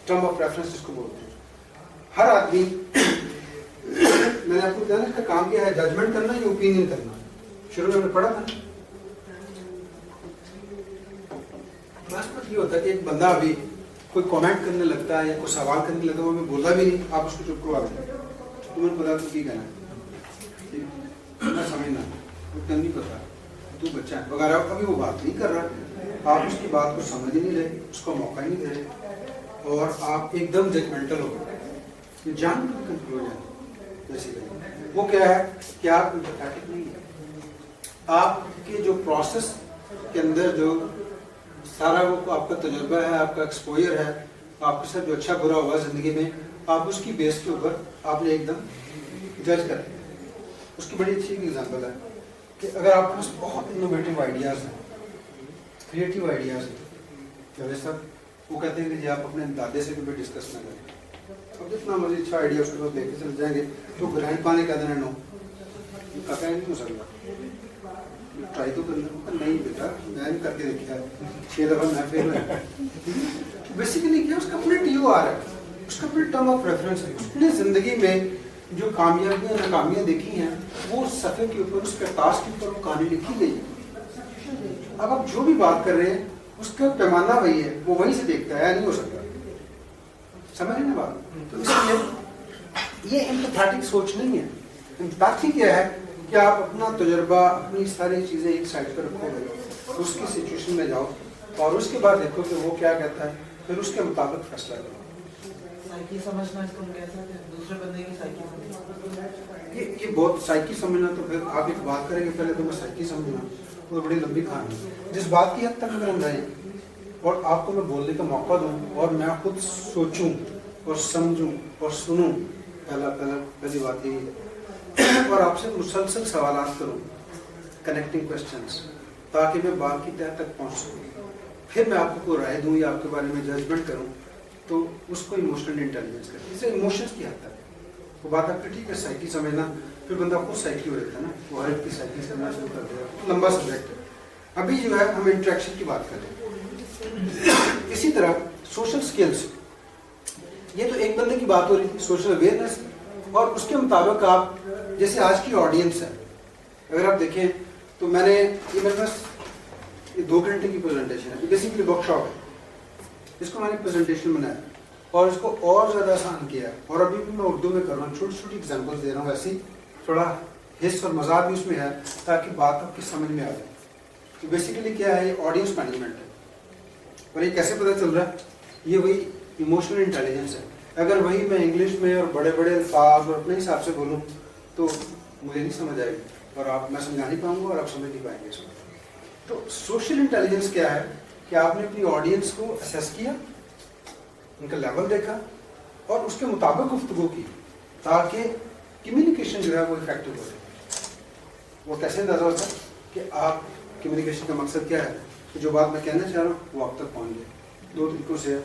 ٹرم آف ریفرنس جس کو بولتے ہیں. ہر آدمی میں نے آپ کو بتایا نا اس کا کام کیا ہے، ججمنٹ کرنا یا اوپینین کرنا. شروع میں ہم نے پڑھا تھا بس یہ ہوتا ہے کہ ایک بندہ ابھی کوئی کامنٹ کرنے لگتا ہے یا کوئی سوال کرنے لگتا ہے، وہ میں بولا بھی نہیں، آپ اس کو چپ کروا دیں. تمہیں پتا تو کی کہنا ہے، سمجھنا اتنا نہیں پتا، تو بچہ ہے وغیرہ. ابھی وہ بات نہیں کر رہا، آپ اس کی بات کو سمجھ ہی نہیں رہے، اس کو موقع ہی نہیں دے رہے، اور آپ ایک دم ججمنٹل ہو گئے. جان کنکلوژن بیسیکلی وہ کیا ہے کہ آپ ایمپیتھیٹک نہیں ہیں. آپ کے جو پروسیس کے اندر جو سارا وہ آپ کا تجربہ ہے، آپ کا ایکسپوئر ہے، آپ کے ساتھ جو اچھا برا ہوا زندگی میں، آپ اس کی بیس کے اوپر آپ نے ایک دم جج کر دیا. اس کی بڑی اچھی ایگزامپل ہے کہ اگر آپ کے پاس بہت انوویٹو آئیڈیاز ہیں، کریٹیو آئیڈیاز ہیں، جیسے صاحب وہ کہتے ہیں کہ جی آپ اپنے دادے سے کبھی ڈسکس نہ کریں. اب جتنا مزید اچھا آئیڈیا اس کے بعد دیکھ کے چل جائیں گے تو گرہن پانے کا دینا نو کہتا ہے نہیں ہو سکتا، ٹرائی تو کرنا. نہیں بیٹا میں نے کر کے دیکھا ہے 6 دفعہ میں فیل ہوا. بیسیکلی کیا اس کا اپنا TOR ہے، اس کا اپنا ٹرم آف ریفرنس ہے. اس نے زندگی میں جو کامیابیاں ناکامیاں دیکھی ہیں وہ صفحے کے اوپر، اس کرتاس کے اوپر وہ کہانی لکھی گئی ہے. اب آپ جو بھی بات کر رہے ہیں اس کا پیمانہ وہی ہے، وہ وہیں سے دیکھتا ہے، نہیں ہو سکتا. سمجھ رہے ہیں بات؟ تو اس لیے یہ ایمپیتھیٹک سوچ نہیں ہے. ایمپیتھی کیا ہے کہ آپ اپنا تجربہ، اپنی ساری چیزیں ایک سائڈ پر رکھو گے، اس کی سچویشن میں جاؤ اور اس کے بعد دیکھو کہ وہ کیا کہتا ہے، پھر اس کے مطابق فیصلہ کرو. سائیکی سمجھنا اس کو ہم کہہ سکتے ہیں، دوسرے بندے کی سائیکی سمجھنا. یہ بہت سائیکی سمجھنا، تو پھر آپ ایک بات کریں گے پہلے تو میں سائیکی سمجھنا وہ بڑی لمبی کہانی ہے. جس بات کی حد تک اگر ہم رہیں اور آپ کو میں بولنے کا موقع دوں اور میں خود سوچوں اور سمجھوں اور سنوں، پہلی بات یہی ہے، اور آپ سے مسلسل سوالات کروں، کنیکٹنگ کوشچنس، تاکہ میں بات کی تہہ تک پہنچ سکوں، پھر میں آپ کو کوئی رائے دوں یا آپ کے بارے میں ججمنٹ کروں، تو اس کو ایموشنل انٹیلیجنس کہتے ہیں. اسے ایموشنس کی حد تک وہ بات آپ کی ٹھیک ہے. سائیکی سمجھنا پھر بندہ خود سائیکی ہو جاتا ہے نا، وہ ہر ایک کی سائیکی سمجھنا شروع کر دے گا. لمبا سبجیکٹ ہے. ابھی جو ہے ہم انٹریکشن کی بات کریں. اسی طرح سوشل سکلز، یہ تو ایک بندے کی بات ہو رہی تھی، سوشل اویئرنیس، اور اس کے مطابق آپ جیسے آج کی آڈینس ہے، اگر آپ دیکھیں تو میں نے یہ میرے پاس یہ 2 گھنٹے کی پریزنٹیشن ہے، بیسیکلی ورک شاپ ہے. اس کو میں نے پریزنٹیشن بنایا اور اس کو اور زیادہ آسان کیا، اور ابھی بھی میں اردو میں کر رہا ہوں، چھوٹی چھوٹی ایگزامپلس دے رہا ہوں. ایسی تھوڑا حص اور مزاح بھی اس میں ہے تاکہ بات آپ کی سمجھ میں آ جائے. تو بیسیکلی کیا ہے، یہ آڈینس مینجمنٹ ہے. اور یہ کیسے پتہ چل رہا ہے؟ یہ وہی ایموشنل انٹیلیجنس ہے. اگر وہی میں انگلش میں اور بڑے بڑے الفاظ اور اپنے حساب سے بولوں تو مجھے نہیں سمجھ آئے گی، اور میں سمجھا نہیں پاؤں گا اور آپ سمجھ نہیں پائیں گے اس کو. تو سوشل انٹیلیجنس کیا ہے کہ آپ نے اپنی آڈینس کو اسیس کیا، ان کا لیول دیکھا اور اس کے مطابق گفتگو کی، تاکہ کمیونیکیشن جو ہے وہ افیکٹو ہو جائے. وہ کیسے اندازہ ہوتا ہے کہ آپ کمیونیکیشن کا مقصد کیا ہے کہ جو بات میں کہنا چاہ رہا ہوں وہ آپ تک پہنچ جائے. 2 طریقوں سے ہے.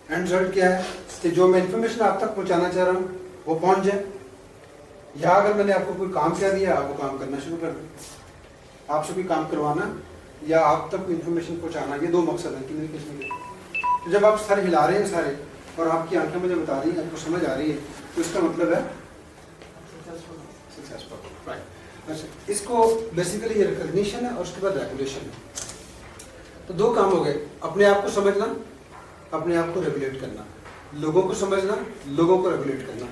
اینڈ رزلٹ کیا ہے کہ جو میں انفارمیشن آپ تک پہنچانا چاہ رہا ہوں وہ پہنچ جائے، یا اگر میں نے آپ کو کوئی کام کہہ دیا آپ وہ کام کرنا شروع کر دیں. آپ سے کوئی کام کروانا یا آپ تک کوئی انفارمیشن پہنچانا، یہ 2 مقصد ہیں کمیونیکیشن کے. تو جب آپ سارے ہلا رہے ہیں سارے، اور آپ کی آنکھیں مجھے بتا رہی ہیں، آپ کو سمجھ آ رہی ہے، तो इसका मतलब है सक्सेसफुल। Successful, right. अच्छा, इसको बेसिकली ये रिकॉग्निशन है और उसके बाद रेगुलेशन है। तो दो काम हो गए, अपने आप को समझना, अपने आप को रेगुलेट करना, लोगों को समझना, लोगों को रेगुलेट करना।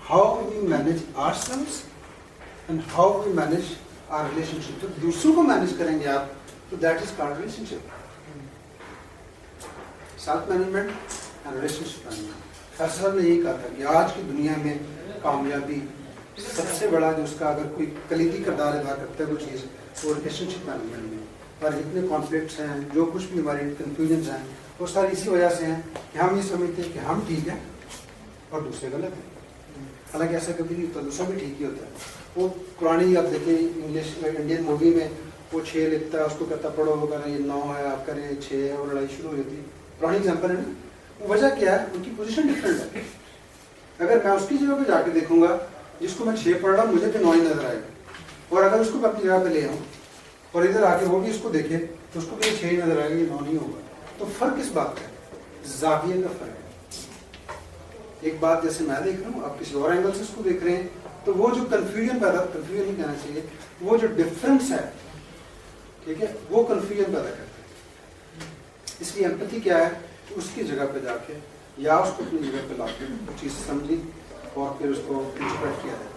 How we manage ourselves and how we manage our relationship. तो दूसरों को मैनेज करेंगे आप, तो that is called relationship. Self management and relationship management. फैसला ने यही कहा था कि आज की दुनिया में कामयाबी सबसे बड़ा जो उसका अगर कोई कलीदी किरदार अदा करता है वो चीज़, वो रिलेशनशिप मैनेजमेंट में। और जितने कॉन्फ्लिक्ट्स हैं, जो कुछ भी हमारी कन्फ्यूजन हैं, वो सारी इसी वजह से हैं कि हम ये समझते हैं कि हम ठीक हैं और दूसरे गलत हैं। हालांकि ऐसा कभी नहीं होता, दूसरा भी ठीक ही होता है। वो पुरानी आप देखिए इंग्लिश इंडियन मूवी में वो 6 लिखता है, उसको कहता पढ़ो, वो कह रहा है ये 9 है, आप कह रहे हैं 6 है, और लड़ाई शुरू हो जाती है। पुरानी एग्जाम्पल है ना। वो वजह क्या है, उनकी पोजीशन डिफरेंट है। अगर मैं उसकी जगह पे जाके देखूंगा, जिसको मैं 6 पढ़ रहा हूँ, मुझे भी 9 ही नजर आएगा, और अगर उसको मैं अपनी जगह पे ले आऊँ और इधर आके वो भी इसको देखे तो उसको भी 6 ही नजर आएगा, ये 9 नहीं होगा। तो फर्क किस बात का है? जाविये का फर्क है। एक बात जैसे मैं देख रहा हूँ, आप किसी और एंगल से उसको देख रहे हैं, तो वो जो कंफ्यूजन नहीं कहना चाहिए, वो जो डिफरेंस है, ठीक है, वो कंफ्यूजन पैदा करता है। इसलिए एम्पैथी क्या है कि उसकी जगह पे जाके या उसको अपनी जगह पे लाके वो चीज़ समझी और फिर उसको इंटरप्रेट किया जाए।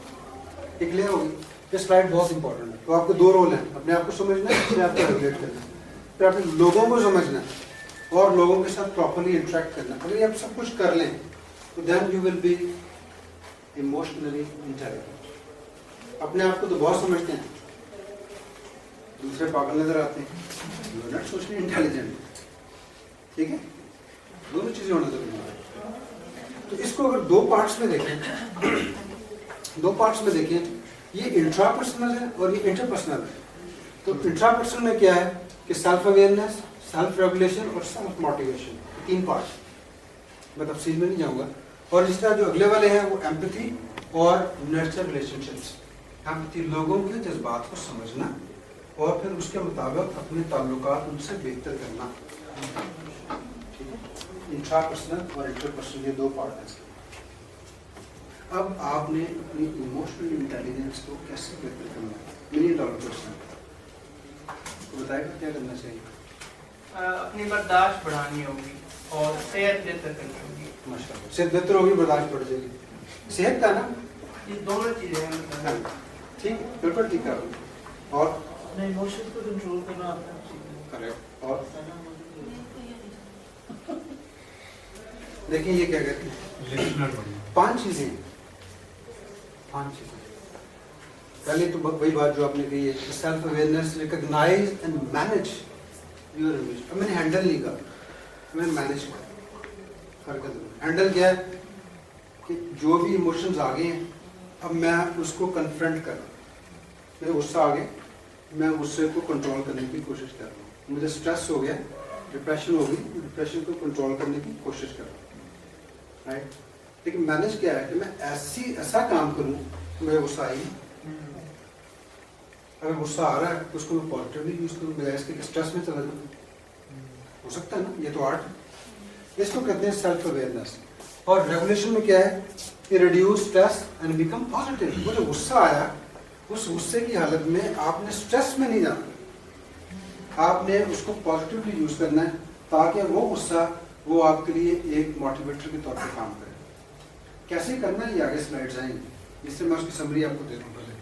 ये क्लियर होगी? ये स्लाइड बहुत इंपॉर्टेंट है। तो आपको 2 रोल हैं, अपने आप को समझना है, अपने आप को रेगुलेट करना है, फिर अपने लोगों को समझना है और लोगों के साथ प्रॉपरली इंटरेक्ट करना। अगर ये आप सब कुछ कर लें तो then you will be emotionally intelligent. अपने आप को तो बहुत समझते हैं, दूसरे पागल नजर आते हैं, you are not socially intelligent. ठीक है, दोनों चीजें होना जरूरी है। तो इसको अगर 2 पार्ट्स में देखें, 2 पार्ट्स में देखें, ये इंट्रापर्सनल है और ये इंटरपर्सनल है। तो इंट्रापर्सनल में क्या है कि सेल्फ अवेयरनेस, सेल्फ रेगुलेशन और सेल्फ मोटिवेशन, 3 पार्ट्स। मैं तफसील में नहीं जाऊंगा। और इस तरह जो अगले वाले हैं वो एम्पैथी और नर्चर रिलेशनशिप्स। एम्पैथी लोगों के जज्बात को समझना और फिर उसके मुताबिक अपने ताल्लुकात उनसे बेहतर करना। इंट्रापर्सनल और इंटरपर्सनल, ये 2 पार्ट हैं। अब आपने अपनी इमोशनल इंटेलिजेंस को कैसे बेहतर करना है? $1 million क्वेश्चन, तो बताएगा क्या करना चाहिए? अपनी बर्दाश्त बढ़ानी होगी और सेहत बेहतर करनी होगी। माशाल्लाह, सेहत बेहतर होगी, बर्दाश्त बढ़ जाएगी। सेहत का ना, ये दोनों चीजें हैं। ठीक, बिल्कुल ठीक है। और अपने इमोशंस को कंट्रोल करना आपने सीखना। करेक्ट। और देखिए ये क्या कहते हैं, 5 चीजें, 5 चीजें। पहले तो वही बात जो आपने कही है, self awareness, recognise and manage your emotion. अब मैंने हैंडल नहीं कहा, मैंने मैनेज किया। फर्क है। हैंडल क्या है कि जो भी इमोशंस आ गए हैं, अब मैं उसको कन्फ्रंट कर रहा हूँ। मेरे गुस्सा आ गया, मैं गुस्से को कंट्रोल करने की कोशिश कर रहा हूँ। मुझे स्ट्रेस हो गया, डिप्रेशन हो गई, डिप्रेशन को कंट्रोल करने की कोशिश कर रहा हूँ, राइट। लेकिन मैनेज क्या है कि मैं ऐसा काम करूँ कि मुझे गुस्सा आई। अगर गुस्सा आ रहा है तो उसको मैं पॉजिटिवली यूज करूँ, बजाय इसके स्ट्रेस में चला जाऊँ। हो सकता है ना, ये तो आर्ट है। इसको कहते हैं सेल्फ अवेयरनेस। और रेगुलेशन में क्या है कि reduce stress and become positive. वो जो गुस्सा आया, उस गुस्से की हालत में आपने स्ट्रेस में नहीं जाना, आपने उसको पॉजिटिवली यूज करना है ताकि वो गुस्सा वो आपके लिए एक मोटिवेटर के तौर पर काम करे। कैसे करना है ये आगे स्लाइड्स आएंगे, जिससे मैं उसकी समरी आपको दे दूँ। पहले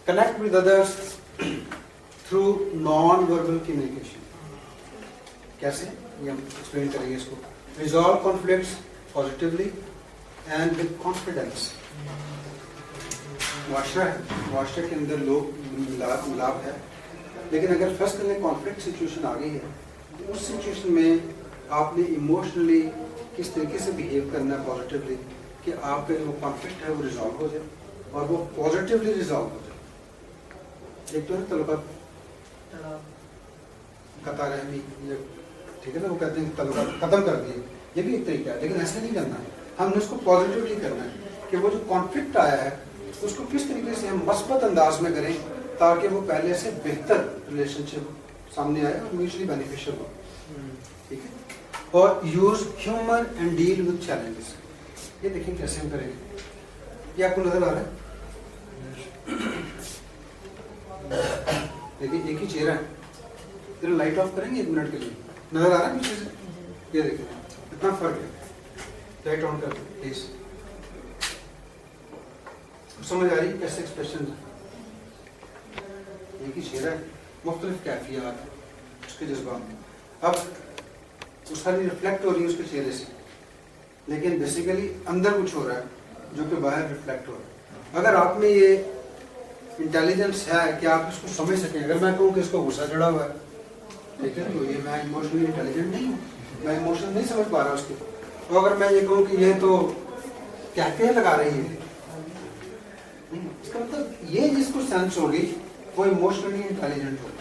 connect with others through non verbal communication. कैसे, ये हम एक्सप्लेन करेंगे इसको। Resolve conflicts positively and with confidence. मुआशरा है, मुआशरे के अंदर लोग मिलाप है, लेकिन अगर फर्स्ट करने कॉन्फ्लिक्ट सिचुएशन आ गई है, तो उस सिचुएशन में आपने इमोशनली किस तरीके से बिहेव करना है पॉजिटिवली कि आपका जो कॉन्फ्लिक्ट है वो रिजॉल्व हो जाए और वो पॉजिटिवली रिजॉल्व हो जाए। एक तो है तल्लुकात कता रहमी, ये ठीक है ना, वो कहते हैं तल्लुकात खत्म कर दिए, ये भी एक तरीका है। लेकिन ऐसा नहीं करना है, हमने उसको पॉजिटिवली करना है कि वो जो कॉन्फ्लिक्ट आया है उसको किस तरीके से हम मस्बत अंदाज में करें ताकि वो पहले से बेहतर रिलेशनशिप सामने आए और म्यूचुअली बेनिफिशियल हो। ठीक है। और use humour and deal with challenges. ये देखिए कैसे हम करेंगे, ये आपको नजर आ रहा है? देखिए एक ही चेहरा है, जरा लाइट ऑफ करेंगे 1 मिनट के लिए, नजर आ रहा है पीछे से? ये देखिए इतना फर्क है, लाइट ऑन कर प्लीज। समझ आ रही है कैसे एक्सप्रेशन है? एक ही चेहरा है, मुख्तलिफ कैफियत है उसके जज्बात में, अब वो सारी रिफ्लेक्ट हो रही है उसके चेहरे से, लेकिन बेसिकली अंदर कुछ हो रहा है जो कि बाहर रिफ्लेक्ट हो रहा है। अगर आप में ये इंटेलिजेंस है कि आप इसको समझ सकें, अगर मैं कहूँ कि इसको गुस्सा चढ़ा हुआ है, ठीक है, तो ये मैं इमोशनली इंटेलिजेंट नहीं हूँ, मैं इमोशन नहीं समझ पा रहा उसके। तो अगर मैं ये कहूँ कि ये तो क्या लगा रही है, इसका मतलब ये जिसको सेंस होगी वो इमोशनली इंटेलिजेंट होगा।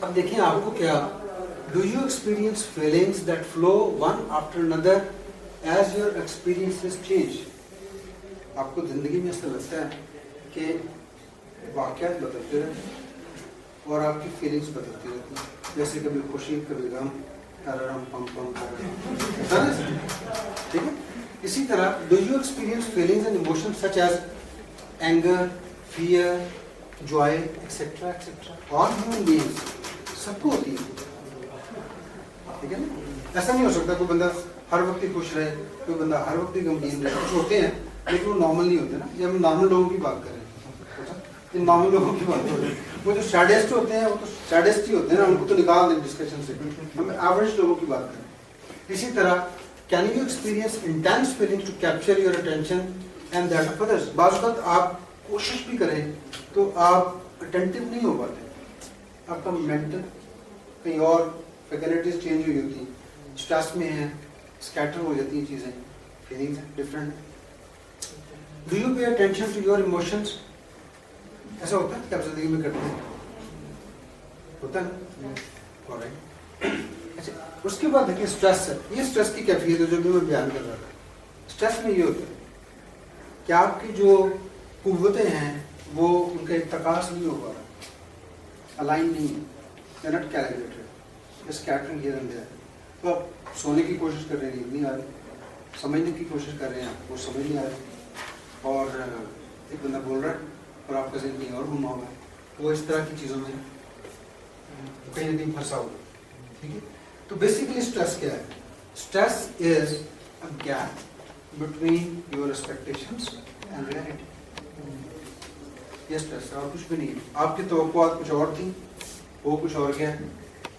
अब देखिए आपको क्या, do you experience feelings that flow one after another as your experiences change? आपको जिंदगी में ऐसा लगता है कि वाक़यात बदलते रहते हैं और आपकी फीलिंग्स बदलती रहती हैं, जैसे कभी खुशी कभी गम, तररम पम पम तररम, ठीक है? इसी तरह do you experience feelings and emotions such as anger, fear, joy etcetera etcetera? All human beings, सबको होती है, ठीक है ना? ऐसा नहीं हो सकता कोई बंदा हर वक्त ही खुश रहे, कोई बंदा हर वक्त ही गमगीन रहे। कुछ होते हैं लेकिन वो नॉर्मल नहीं होते ना। ये हम नॉर्मल लोगों की बात कर रहे हैं, नॉर्मल लोगों की बात हो रही है। वो जो सैडेस्ट होते हैं वो तो सैडेस्ट ही होते हैं ना, उनको तो निकाल दें डिस्कशन से, हम एवरेज लोगों की बात करें। इसी तरह can you experience intense feelings to capture your attention and that of others? बाज़ वक़्त आप कोशिश भी करें तो आप अटेंटिव नहीं हो पाते, आपका मेंटल कहीं और फैकल्टीज चेंज हुई होती हैं, स्ट्रेस में है, स्कैटर हो जाती हैं चीज़ें, feelings different. Do you pay attention to your emotions? ऐसा होता है कि आप जिंदगी में करते हैं, होता है ना? ऑलराइट। अच्छा, उसके बाद देखिए स्ट्रेस है, ये स्ट्रेस की कैफियत है जो भी मैं बयान कर रहा था। स्ट्रेस में ये होता है कि आपकी जो कुव्वतें हैं वो उनका इत्तकास नहीं हो पा रहा, अलाइन नहीं है, not calculated, scattering here and there. तो आप सोने की कोशिश कर रहे हैं, नींद नहीं आ रही, समझने की कोशिश कर रहे हैं, वो समझ नहीं आ रही, और एक बंदा बोल रहा है और आपका ज़हन कहीं और घुमा हुआ है, वो इस तरह की चीज़ों में कहीं ना कहीं फंसा हुआ है, ठीक है? तो बेसिकली स्ट्रेस क्या है? Stress is a gap between your expectations and reality. ये स्ट्रेस है और कुछ भी नहीं है। आपकी तवक्कुआत कुछ और थी, वो कुछ और गया,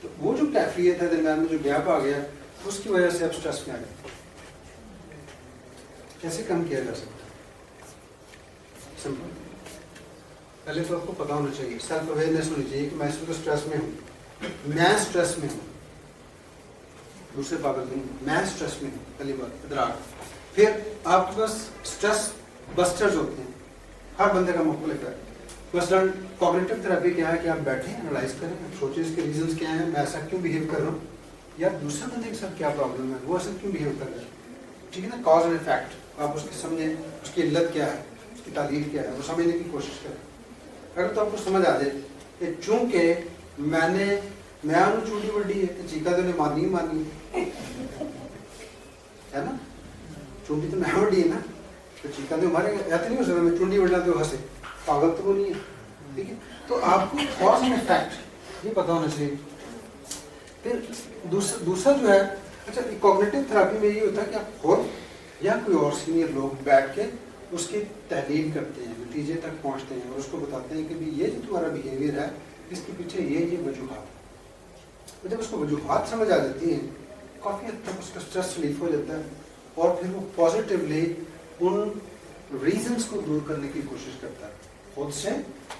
तो वो जो कैफियत है दरम्यान में जो गैप आ गया, उसकी वजह से आप स्ट्रेस में आ गए। कैसे कम किया जा सकता है? सिंपल, पहले तो आपको पता होना चाहिए, सेल्फ अवेयरनेस होनी चाहिए कि मैं इस वक्त स्ट्रेस में हूँ, मैं स्ट्रेस में हूँ, दूसरे पागल नहीं, मैं स्ट्रेस में हूँ, पहली बात इदराक। फिर आपके पास स्ट्रेस बस्टर्स होते हैं, हर बंदे का मुख्तलिफ है। फर्स्ट कॉग्निटिव थेरेपी क्या है कि आप बैठें, एनालाइज करें, सोचें इसके रीजंस क्या हैं, मैं ऐसा क्यों बिहेव कर रहा हूँ, या दूसरे बंदे के साथ क्या प्रॉब्लम है, वो ऐसा क्यों बिहेव कर रहा है, ठीक है ना? कॉज एंड इफेक्ट आप उसकी समझें, उसकी इल्लत क्या है, उसकी तालील क्या है, वो समझने की कोशिश करें। अगर तो आपको समझ आ जाए कि चूंकि मैं चूंटी बड़ी है, चीका तो उन्हें मारनी ही मारनी है ना? चूंटी तो मैं बड़ी है ना, तो चीका तो मारेगा, ऐसा नहीं हो सकता मैं चूंटी बढ़ना तो हंसे, पागल तो वो नहीं है, ठीक है? तो आपको कॉज एंड इफेक्ट ये पता होना चाहिए। फिर दूसरा जो है, अच्छा कॉग्निटिव थेरेपी में ये होता है कि आप खुद या कोई और सीनियर लोग बैठ के उसकी तहलील करते हैं, नतीजे तक पहुंचते हैं और उसको बताते हैं कि भी ये जो तुम्हारा बिहेवियर है इसके पीछे ये वजूहात। तो जब उसको वजूहात समझ आ जाती हैं, काफ़ी हद तक उसका स्ट्रेस रिलीफ हो जाता है और फिर वो पॉजिटिवली उन रीजंस को दूर करने की कोशिश करता है, खुद से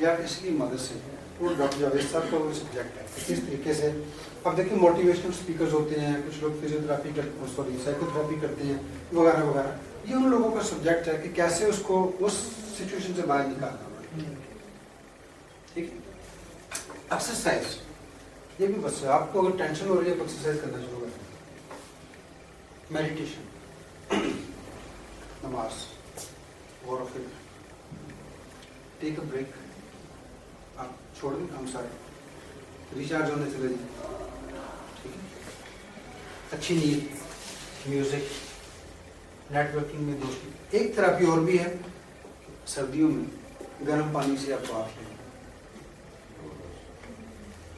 या किसी की मदद से। वो डॉक्टर जावेद साहब का वो सब्जेक्ट है। किस तरीके से अब देखिए मोटिवेशनल स्पीकर्स होते हैं, कुछ लोग फिजियोथेरेपी करते, सॉरी साइकोथेरेपी करते हैं वगैरह वगैरह, ये उन लोगों का सब्जेक्ट है कि कैसे उसको उस सिचुएशन से बाहर निकालना। ठीक, एक्सरसाइज ये भी बस है, आपको अगर टेंशन हो रही है तो एक्सरसाइज करना शुरू करें, मेडिटेशन, नमाज, गौर व फिक्र, टेक अ ब्रेक, आप छोड़ दें काम सारे, रिचार्ज होने चले जाए, अच्छी नींद, म्यूजिक, नेटवर्किंग में दोस्ती। एक थेरेपी और भी है, सर्दियों में गर्म पानी से आप बात लें,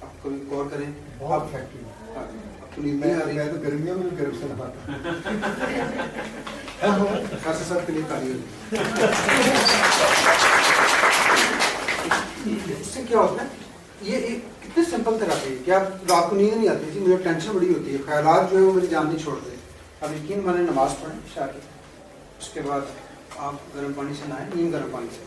आप कभी गौर करें, बहुत आप इफेक्टिव। आपको नींद नहीं आ रही मैं तो गर्मियों में भी गर्म से नहाता खासा साहब के लिए काली होती है। इससे क्या होता है, ये एक कितनी सिंपल थेरेपी है कि आप रात को नींद नहीं आती थी, मुझे टेंशन बड़ी होती है, ख्यालात जो है वो मेरी जान नहीं छोड़ते। अब यकीन माने नमाज पढ़ें इशा की, उसके बाद आप गर्म पानी से नहाएं, नीम गर्म पानी से,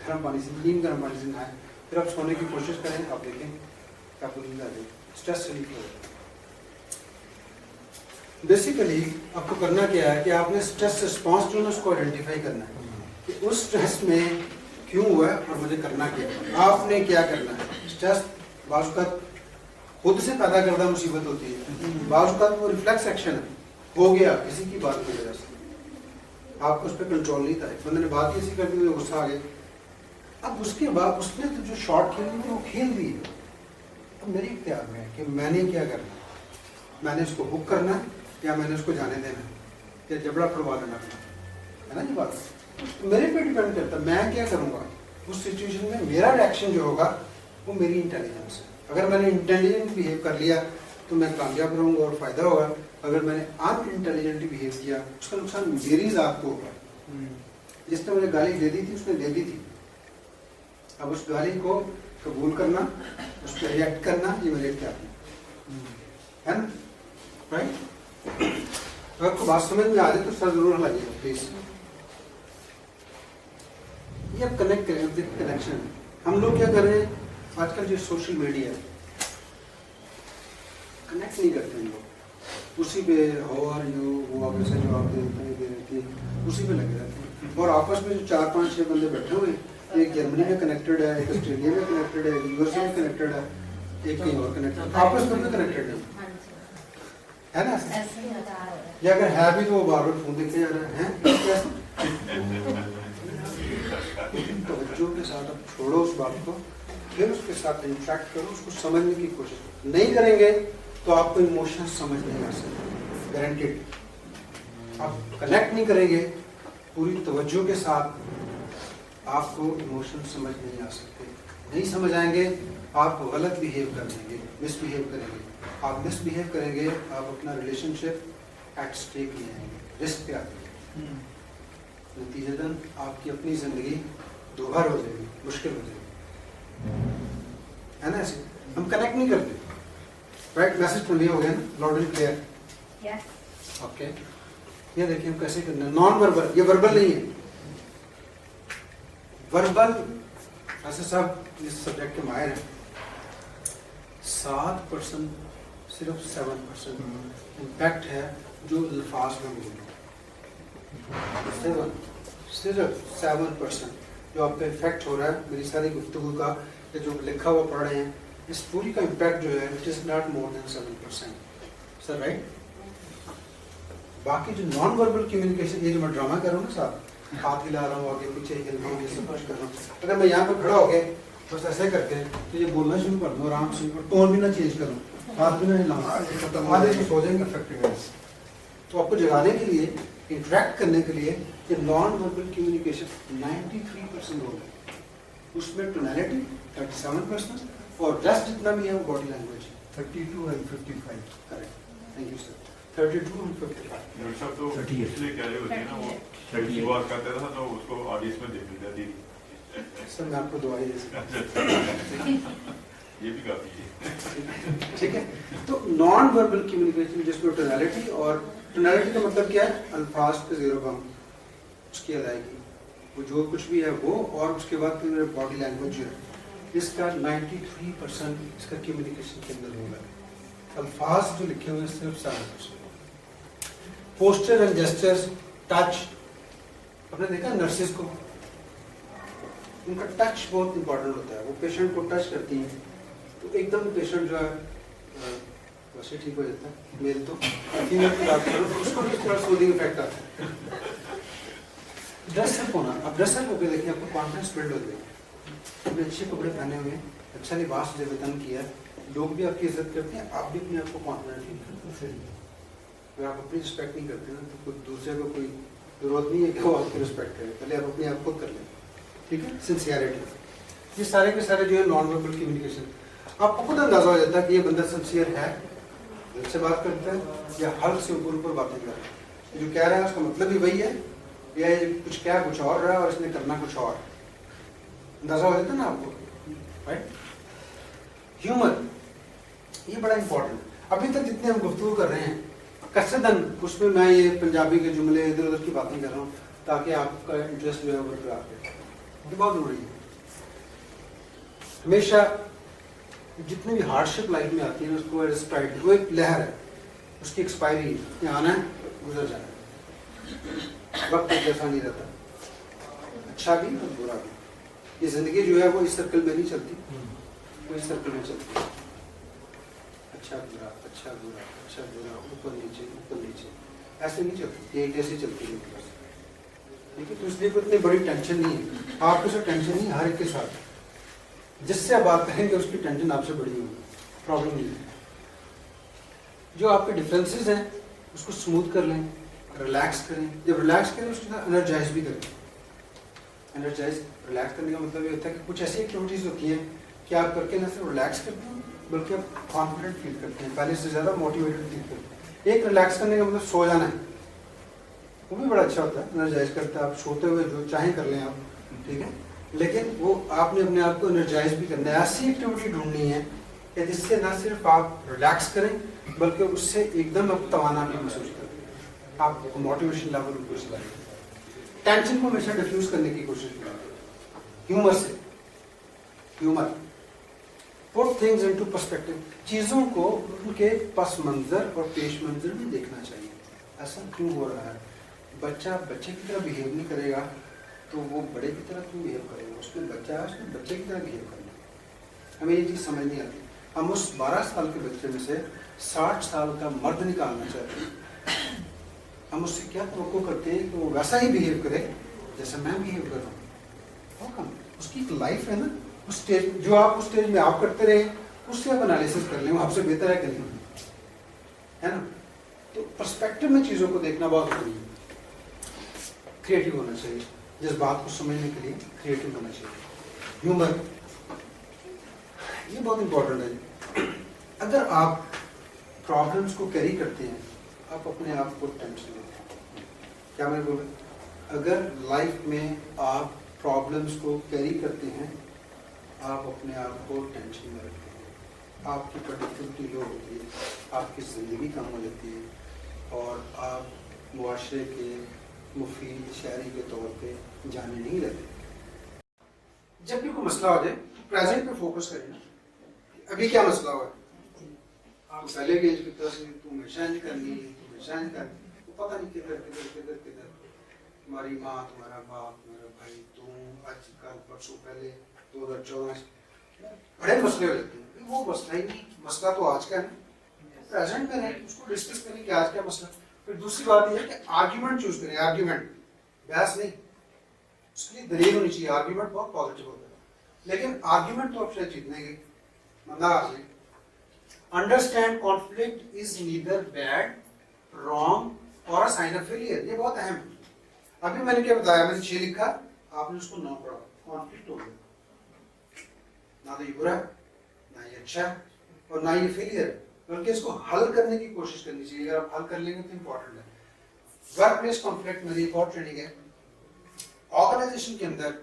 गर्म पानी से नीम गर्म पानी से नहाएं, फिर आप सोने की कोशिश करें, आप देखें कि आपको नींद आ जाएगी, स्ट्रेस रिलीफ हो जाएगा। बेसिकली आपको करना क्या है कि आपने स्ट्रेस रिस्पॉन्स जो है उसको आइडेंटिफाई करना है कि उस स्ट्रेस में क्यों हुआ है और मुझे करना क्या है। आपने क्या करना है, स्ट्रेस बाज़ का खुद से पैदा करदा मुसीबत होती है, बाज़ का वो रिफ्लेक्स एक्शन है, हो गया किसी की बात की वजह से, आपको उस पर कंट्रोल नहीं था, बंदे ने बात ऐसी कर दी, मुझे गुस्सा आ गया। अब उसके बाद उसने तो जो शॉट खेलनी थी वो खेल दी है, अब मेरे इख्तियार में है कि मैंने क्या करना है, मैंने उसको हुक करना है या मैंने उसको जाने देना है या जबड़ा फड़वा देना है ना। ये बात तो मेरे पे डिपेंड करता है, मैं क्या करूँगा उस सिचुएशन में, मेरा रिएक्शन जो होगा वो मेरी इंटेलिजेंस है। अगर मैंने इंटेलिजेंट बिहेव कर लिया तो मैं कामयाब रहूँगा और फ़ायदा होगा, अगर मैंने अनइंटेलिजेंटली बिहेव किया उसका नुकसान मेरी ज़ात को होगा। जिसने मुझे गाली दे दी थी उसने दे दी थी, अब उस गाली को कबूल करना, उस पर रिएक्ट करना, ये मेरे इख्तियार में है ना, राइट। अगर आपको बात समझ में आ जाए तो सर जरूर हलाइएगा प्लीज। ये अब कनेक्ट करें, कनेक्शन हम लोग क्या कर रहे हैं आजकल, जो सोशल मीडिया है कनेक्ट नहीं करते हम लोग, उसी पे हाउ आर यू, वो आप ऐसे जवाब दे देते हैं, उसी पे लगे रहते हैं। और आपस में जो 4-5-6 बंदे बैठे हुए हैं, एक जर्मनी में कनेक्टेड है, एक ऑस्ट्रेलिया में कनेक्टेड है, एक यूएसए में कनेक्टेड है, एक कहीं और कनेक्टेड, आपस में कनेक्टेड है ना। या अगर है भी तो वो बार बार फोन देखते जा रहे हैं, तवज्जो के साथ अब छोड़ो उस बात को, फिर उसके साथ इंटरेक्ट करो, उसको समझने की कोशिश करो। नहीं करेंगे तो आपको इमोशन समझ नहीं आ सकते, गारंटेड। आप कनेक्ट नहीं करेंगे पूरी तवज्जो के साथ, आपको इमोशन समझ नहीं आ सकते। नहीं समझ आएंगे, आप गलत बिहेव कर देंगे, मिसबिहेव करेंगे। आप मिसबिहेव करेंगे, आप अपना रिलेशनशिप एट स्टेक ले आएंगे, रिस्क पे आते हैं। नतीजतन आपकी अपनी जिंदगी दोबारा हो जाएगी, मुश्किल हो जाएगी, है ना। ऐसे हम कनेक्ट नहीं करते, राइट। मैसेज क्लियर हो गया ना, लाउड एंड क्लियर, ओके। ये देखिए हम कैसे करना है, नॉन वर्बल, ये वर्बल नहीं है। वर्बल ऐसे सब इस सब्जेक्ट के माहिर हैं, 7% सिर्फ 7% इम्पैक्ट है जो अल्फाज में बोलो, सिर्फ 7% जो आपका इफेक्ट हो रहा है मेरी सारी गुफ्तगू का, या जो लिखा हुआ पढ़ रहे हैं, इस पूरी का इम्पैक्ट जो है it is not more than 7%, sir right. बाकी जो नॉन वर्बल कम्युनिकेशन, ये जो मैं ड्रामा कर रहा हूँ ना साहब, हाथ हिला रहा हूँ आगे पीछे हिल रहा हूँ, ये सब कुछ कर रहा हूँ, अगर मैं यहाँ पे खड़ा हो गया बस ऐसे करके तो ये बोलना शुरू कर दूँ आराम से, टोन भी ना चेंज करूँ, हाथ भी ना हिलाऊँ, आधे से सो जाएंगे इफेक्टिवनेस। तो आपको जगाने के लिए, इंटरेक्ट करने के लिए ये नॉन वर्बल कम्युनिकेशन 93% हो गया, उसमें टोनैलिटी 37% और रेस्ट जितना भी है वो body language 32 and 55। Correct, thank you sir. 32 and 55। Doctor साहब तो पिछले क्या होती है ना, वो छठी बार करता था तो उसको ऑडियंस में देख लेता थी। सर मैं आपको दवाई दे सकता हूं। ये भी काफी है, ठीक है। तो नॉन वर्बल कम्युनिकेशन जिसमें टोनैलिटी, और टोनैलिटी का मतलब क्या है, अल्फाज पे ज़ेरो कम उसकी अदायगी, वो जो कुछ भी है वो, और उसके बाद फिर बॉडी लैंग्वेज जो है, इसका 93% इसका कम्युनिकेशन के अंदर होगा। अल्फाज जो लिखे हुए हैं सिर्फ 7%। पोस्चर एंड जेस्चर्स, टच, आपने देखा नर्सेज को, उनका टच बहुत इंपॉर्टेंट होता है, वो पेशेंट को टच करती हैं तो एकदम पेशेंट जो है वैसे ठीक हो जाता है। मेल तो फीमेल की बात करो तो उसको भी इस तरह सूदिंग इफेक्ट आता है। ड्रेसअप होना, अब ड्रेसअप होकर देखिए आपको कॉन्फिडेंस बिल्ड हो जाएगा, आपने अच्छे कपड़े पहने हुए, अच्छा लिबास जो वतन किया, लोग भी आपकी इज्जत करते हैं, आप भी अपने आप को कॉन्फिडेंट फील करते हैं। अगर आप अपनी रिस्पेक्ट नहीं करते ना तो कोई दूसरे को कोई जरूरत नहीं है कि वो आपकी रिस्पेक्ट करे, पहले आप अपने आप खुद कर लें, ठीक है। सिंसियरिटी, ये सारे के सारे जो है नॉन वर्बल कम्युनिकेशन, आपको खुद अंदाजा हो जाता है कि ये बंदा सिंसियर है, दिल से बात करता है या हल्क से ऊपर ऊपर बातें कर रहा है, जो कह रहा है उसका मतलब भी वही है या ये कुछ क्या कुछ और रहा है और इसने करना कुछ और, अंदाजा हो जाता है ना आपको, राइट। ह्यूमर, ये बड़ा इंपॉर्टेंट है। अभी तक जितने हम गुफ्तगू कर रहे हैं कसदन उसमें मैं ये पंजाबी के जुमले इधर उधर की बातें कर रहा हूँ ताकि आपका इंटरेस्ट जो है बरकरार रहे, ये बहुत जरूरी है। हमेशा जितनी भी हार्डशिप लाइफ में आती है उसको एज वो एक लहर है, उसकी एक्सपायरी है, आना है गुजर जाना है, वक्त एक जैसा नहीं रहता, अच्छा भी और बुरा भी। ये जिंदगी जो है वो इस सर्कल में नहीं चलती, वो इस सर्कल में चलती है, अच्छा बुरा अच्छा बुरा अच्छा बुरा, ऊपर नीचे, ऐसे नहीं चलती, ये ऐसे चलती है बस, ठीक है। तो इसलिए कोई इतनी बड़ी टेंशन नहीं है, आपको सिर्फ टेंशन नहीं हर एक के साथ, जिससे आप बात करेंगे उसकी टेंशन आपसे बड़ी होगी, प्रॉब्लम नहीं है। जो आपके डिफरेंसेस हैं उसको स्मूथ कर लें, रिलैक्स करें, जब रिलैक्स करें उसके साथ एनर्जाइज भी करें। एनर्जाइज रिलैक्स करने का मतलब ये होता है कि कुछ ऐसी एक्टिविटीज होती हैं कि आप करके न सिर्फ रिलैक्स करते हैं बल्कि आप कॉन्फिडेंट फील करते हैं, पहले से ज़्यादा मोटिवेटेड फील करते हैं। एक रिलैक्स करने का मतलब सो जाना है, वो भी बड़ा अच्छा होता है, एनर्जाइज करता है, आप सोते हुए जो चाहें कर लें आप, ठीक है। लेकिन वो आपने अपने आप को एनर्जाइज भी करना है, ऐसी एक्टिविटी ढूंढनी है कि जिससे ना सिर्फ आप रिलैक्स करें बल्कि उससे एकदम आप तवाना भी महसूस करें, आप मोटिवेशन लेवल ऊपर से लाएं। टेंशन को हमेशा डिफ्यूज करने की कोशिश करें ह्यूमर से। Humour, put things into perspective, चीज़ों को उनके पस मंजर और पेश मंजर में देखना चाहिए। ऐसा क्यों हो रहा है, बच्चा बच्चे की तरह बिहेव नहीं करेगा तो वो बड़े की तरह क्यों बिहेव करेगा, उसमें बच्चा है उसने बच्चे की तरह बिहेव करना है। हमें ये चीज़ समझ नहीं आती, हम उस 12 साल के बच्चे में से 60 साल का मर्द निकालना चाहते हैं, हम उससे क्या तवक्को करते हैं कि वो वैसा ही बिहेव करे जैसे मैं बिहेव कर रहा हूँ। उसकी एक लाइफ है ना, उस स्टेज जो आप उस स्टेज में आप करते रहे उससे आप एनालिसिस कर लें, वो आपसे बेहतर है कि नहीं, है ना। तो पर्सपेक्टिव में चीज़ों को देखना बहुत जरूरी है। क्रिएटिव होना चाहिए, जिस बात को समझने के लिए क्रिएटिव होना चाहिए। ह्यूमर, ये बहुत इंपॉर्टेंट है। अगर आप प्रॉब्लम्स को कैरी करते हैं आप अपने आप को टेंशन देते हैं। क्या मैं बोल, अगर लाइफ में आप प्रॉब्लम्स को कैरी करते हैं आप अपने आप को टेंशन में रखते हैं, आपकी प्रोडक्टिविटी लो होती है, आपकी ज़िंदगी कम हो जाती है और आप मुआशरे के मुफीद शहरी के तौर पे जाने नहीं रहते। जब भी कोई मसला हो जाए तो प्रेजेंट पे फोकस करें, अभी क्या मसला हुआ है, आप पहले के की तरह से तू हमेशा नहीं करनी, तू हमेशा नहीं करनी, तो पता नहीं किधर किधर किधर किधर तुम्हारी माँ, तुम्हारा बाप, तुम्हारा भाई, तुम आज कल परसों पहले 2014 बड़े मसले हो जाते हैं। वो मसला ही नहीं, मसला तो आज का है, प्रेजेंट में रहें, उसको डिस्कस करें कि आज क्या मसला। फिर दूसरी बात यह है कि आर्ग्यूमेंट चूज करें, आर्ग्यूमेंट, बहस नहीं, उसके लिए दलील होनी चाहिए। आर्ग्यूमेंट बहुत पॉजिटिव होता है, लेकिन आर्ग्यूमेंट तो आप शायद जीतने के अंदाज से। Understand conflict is neither bad, wrong और अ साइन ऑफ फेलियर, ये बहुत अहम है। अभी मैंने क्या बताया, मैंने 6 लिखा, आपने उसको 9 पढ़ा, कॉन्फ्लिक्ट हो गया। ना तो ये बुरा है, ना ये अच्छा है और ना ये फेलियर है, बल्कि इसको हल करने की कोशिश करनी चाहिए। अगर आप हल कर लेंगे तो इम्पोर्टेंट है। वर्क प्लेस कॉन्फ्लिक्ट मेरी एक और ट्रेनिंग है। ऑर्गेनाइजेशन के अंदर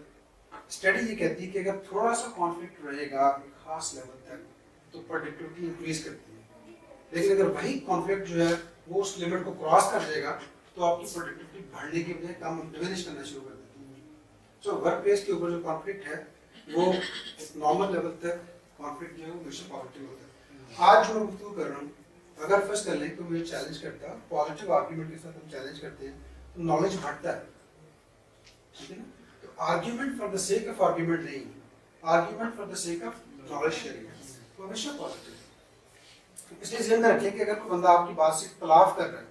स्टडी ये कहती है कि अगर थोड़ा सा कॉन्फ्लिक्ट रहेगा एक खास लेवल तक तो प्रोडक्टिविटी इंक्रीज करती है, लेकिन अगर वही कॉन्फ्लिक्ट जो है वो उस लिमिट को क्रॉस कर जाएगा तो आपकी प्रोडक्टिविटी बढ़ने के बजाय कम डिमिनिश करना शुरू कर देती है। सो वर्क प्लेस के ऊपर जो कॉन्फ्लिक्ट है वो एक नॉर्मल लेवल तक कॉन्फ्लिक्ट जो है वो हमेशा पॉजिटिव होता है। आज जो मैं गुफ्तगू कर रहा हूँ, अगर फर्स्ट कर लें तो मुझे चैलेंज करता है, पॉजिटिव आर्ग्यूमेंट के साथ हम चैलेंज करते हैं तो नॉलेज बढ़ता है, ठीक है ना। तो argument for the sake of argument नहीं, argument for the sake of knowledge sharing, तो हमेशा पॉजिटिव। इसलिए ध्यान में रखें कि अगर कोई बंदा आपकी बात से इख्तलाफ कर रहा है,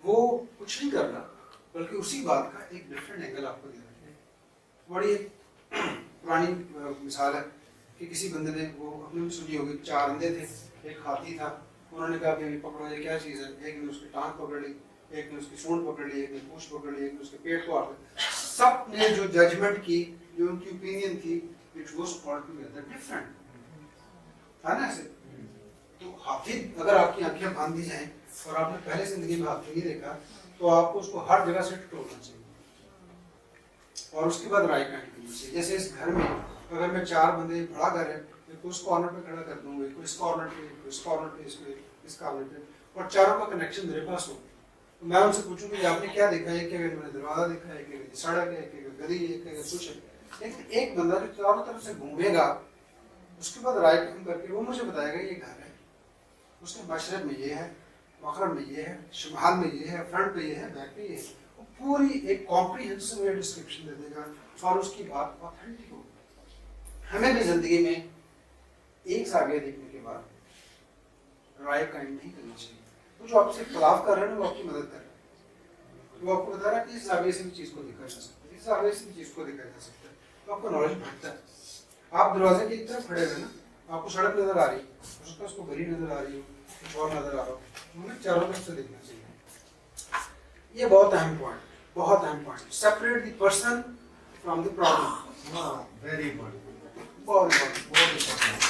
वो कुछ नहीं कर रहा बल्कि उसी बात का एक डिफरेंट एंगल आपको दे रहा है। बड़ी एक पुरानी मिसाल है कि किसी बंदे ने, वो आपने भी सुनी होगी, 4 अंधे थे, एक हाथी था, उन्होंने कहा कि पकड़ो ये क्या चीज़ है, एक ने उसकी टांग पकड़ ली, एक ने उसकी सूंड पकड़ ली, एक ने पूंछ पकड़ ली, एक ने उसके पेट को आकर, सब ने जो जजमेंट की, जो उनकी ओपिनियन थी, इट वाज ऑलटुगेदर डिफरेंट, है ना ऐसे? तो हाफिज अगर आपकी आंखें बांध दी जाएं और आपने पहले जिंदगी में हाफिज नहीं देखा, तो आपको उसको हर जगह से टटोलना चाहिए और उसके बाद राय कायम करनी चाहिए। जैसे इस घर में अगर मैं 4 बंदे, बड़ा घर है, एक को उस कॉर्नर पे खड़ा कर दूंगा, एक को इस कॉर्नर पे, एक को इस कॉर्नर पे, इस कॉर्नर पे, और चारों का कनेक्शन मेरे पास हो, तो मैं उनसे पूछूं कि आपने क्या देखा है? क्या मैंने दरवाजा देखा है, एक सड़क है, एक गली है, एक कुछ है। लेकिन एक बंदा जो चारों तरफ से घूमेगा, उसके बाद राय कायम करके वो मुझे बताएगा ये घर है, उसके मशरक में ये है, मगरब में ये है, शिमाल में ये है, फ्रंट पे ये है, बैक पे ये है, वो पूरी एक कॉम्प्रिहेंसिव डिस्क्रिप्शन दे देगा और उसकी बात ऑथेंटिक होगी। हमें भी जिंदगी में एक जाविया देखने के बाद राय कायम नहीं करनी चाहिए। तो जो आपसे खिलाफ कर रहे हैं ना, वो आपकी मदद कर रहे हैं, वो आपको बता रहा है कि इस जाविये से भी चीज को देखा जा सकता है, इस जाविये से भी चीज को देखा जा सकता है, तो आपको नॉलेज बढ़ता है। आप दरवाजे की एक तरफ खड़े हुए ना, आपको सड़क नजर आ रही है, उसको गली नजर आ रही हो, कुछ और नजर आ रहा हो, हमें चारों तरफ से देखना चाहिए। ये बहुत अहम पॉइंट, बहुत अहम point, separate the person from the problem. हाँ, वेरी इंपॉर्टेंट, बहुत इंपॉर्टेंट। बहुत इंपॉर्टेंट।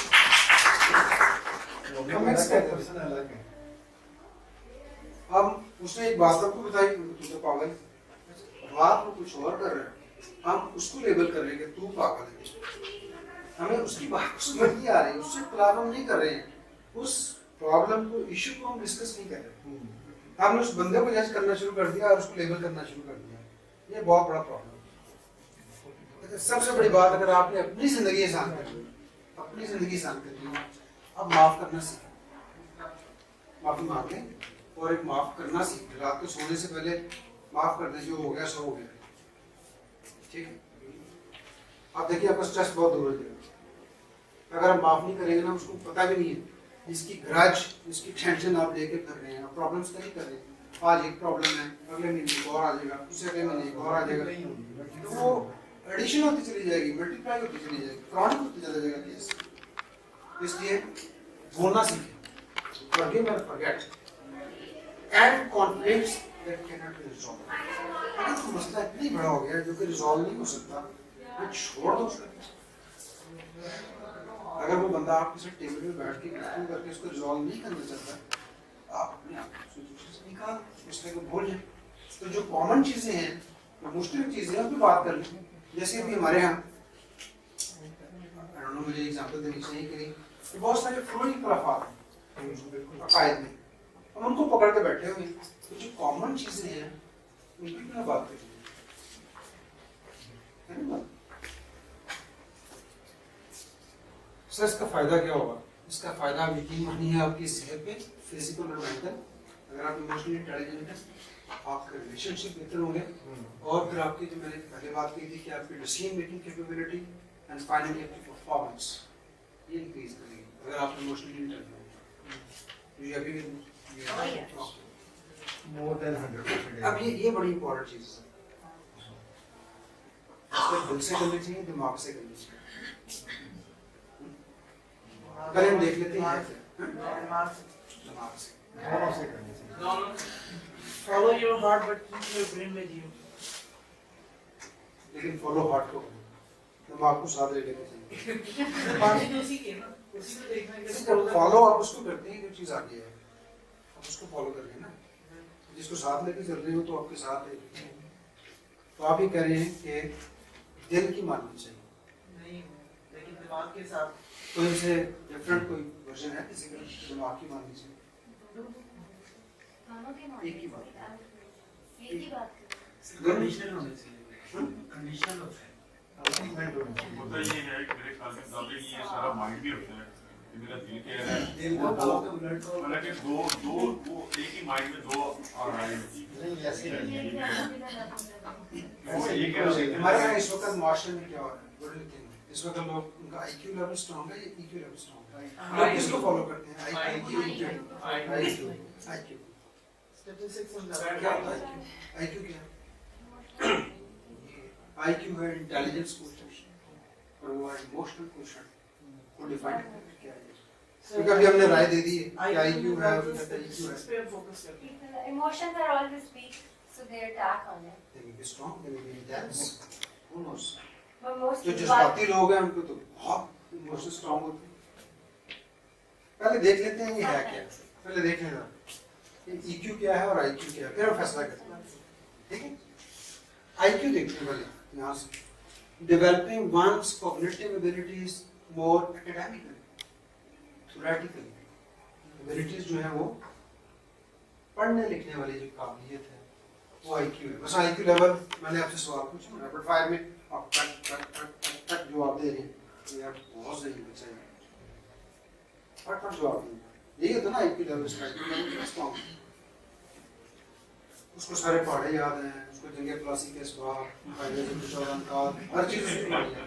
पर्सन अलग है। हम उसने एक बात आपको बताई, तू तो पागल, बात वो कुछ और कर रहे हैं, हम उसको लेबल कर रहे हैं कि तू पागल है। हमें उसकी बात समझ नहीं आ रही, उससे खिलाफ हम नहीं कर रहे हैं, उस प्रॉब्लम को, इश्यू को हम डिस्कस नहीं कर रहे। हमने उस बंदे को जज करना शुरू कर दिया और उसको लेबल करना शुरू कर दिया। ये बहुत बड़ा प्रॉब्लम है। सबसे बड़ी बात, अगर आपने अपनी जिंदगी आसान कर ली, अपनी जिंदगी आसान कर ली, अब माफ करना सीखें, माफी मांगे और एक माफ करना सीखें। रात को सोने से पहले माफ कर दे, जो हो गया सो हो गया, ठीक है? आप देखिए आपका स्ट्रेस बहुत दूर हो जाएगा। अगर आप माफ नहीं करेंगे ना, उसको पता भी नहीं है इसकी ग्रज, इसकी टेंशन आप लेके कर रहे हैं, आप प्रॉब्लम्स नहीं कर रहे हैं। आज एक प्रॉब्लम है, अगले महीने एक और आ जाएगा, उससे अगले महीने एक और आ जाएगा, तो वो एडिशन होती चली जाएगी, मल्टीप्लाई होती चली जाएगी, क्रॉनिक होती चला जाएगा केस। इसलिए बोलना सीखें, forgive and forget, and conflicts that can not be resolved. अगर कोई मसला इतना बड़ा हो गया जो कि रिजॉल्व नहीं हो सकता, तो छोड़ दो उसको। अगर वो बंदा आपके साथ टेबल पे बैठ के गुफ्तगू करके उसको रिजॉल्व नहीं करना चाहता, आप अपने आप को से निकाल, उससे को भूल जाए। तो जो कॉमन चीजें हैं, जो मुश्किल चीजें हैं, उस पर बात कर लें। जैसे अभी हमारे यहाँ, मुझे एग्जाम्पल देनी चाहिए कि नहीं, बहुत सारे फ्लोइंग खिलाफात हैं अकायद में, हम उनको पकड़ के बैठे हुए, तो जो कॉमन चीजें हैं उनकी क्या बात करें? सर इसका फायदा क्या होगा? इसका फायदा आप यकीन मानिए आपकी सेहत पे, फिजिकल और मेंटल। अगर आप इमोशनली इंटेलिजेंट हैं, आपके रिलेशनशिप बेहतर होंगे, और फिर आपकी जो मैंने पहले बात की थी कि आपकी decision making capability and finally आपकी परफॉर्मेंस ये इंक्रीज करेगी अगर आप emotionally intelligent. You agree with me? More than 100%। अब ये बड़ी इंपॉर्टेंट चीज है, इसको दिल से करनी चाहिए, दिमाग से करनी चाहिए। पहले हम देख लेते हैं दिमाग से। दोनों से करनी चाहिए। Follow your heart but keep your brain with you. लेकिन फॉलो हार्ट को, दिमाग को साथ ले लेके चाहिए। बाकी तो उसी के ना, उसी को देखना है कि फॉलो आप उसको करते हैं जो चीज आगे है, आप उसको फॉलो कर रहे हैं ना, जिसको साथ लेके चल रहे हो तो आपके साथ है। तो आप ये कह रहे हैं कि दिल की माननी चाहिए, नहीं, लेकिन दिमाग के साथ तो इनसे डिफरेंट कोई वर्जन है किसी का दिमाग की माननी चाहिए? एक ही बात, एक ही बात। कंडीशनल होने चाहिए, कंडीशनल होता है। अल्टीमेट होना चाहिए। होता ये है कि मेरे ख्याल में तब ये सारा माइंड भी होता है कि मेरा दिल कह रहा है, दिल को दो ब्लड को हालांकि दो वो एक ही माइंड में दो आ रहा है। नहीं, ऐसे नहीं। वो ये कह रहा है हमारे यहाँ इस वक्त माशरे में क्या हो रहा है? What do you think? इस वक्त लोग, उनका IQ लेवल स्ट्रॉन्ग है या EQ लेवल स्ट्रॉन्ग है? लोग किसको फॉलो करते हैं? IQ। स्टैटिस्टिक्स क्या होता है IQ? क्या है? IQ है इंटेलिजेंस क्वोटिएंट और वो है इमोशनल क्वोटिएंट को डिफाइन करते हैं क्या है? क्योंकि अभी हमने राय दे दी है कि IQ है, EQ है. इस पे हम फोकस करते हैं. People, emotions are always weak, so they attack on it. They may be strong, they may be intense. Who knows? But most जो people जज्बाती लोग हैं उनको तो बहुत इमोशन स्ट्रांग होते हैं. पहले देख लेते हैं ये है क्या. पहले देख लेना EQ क्या है और IQ क्या है, फिर हम फैसला करते हैं. ठीक है? IQ देखते हैं पहले यहाँ से. Developing one's cognitive abilities more academically, theoretically. Abilities जो है वो पढ़ने लिखने वाली जो काबिलियत है वो IQ है. बस IQ लेवल मैंने आपसे सवाल पूछा रैपिड फायर में आप टक जवाब दे रहे हैं तो यार बहुत सही बच्चा है. फट जवाब दें. यही होता है ना IQ लेवल स्ट्राइक. उसको सारे पहाड़े याद हैं, उसको जंगे प्लासी के सवाल, फायदे से कुछ का हर चीज उसको याद है.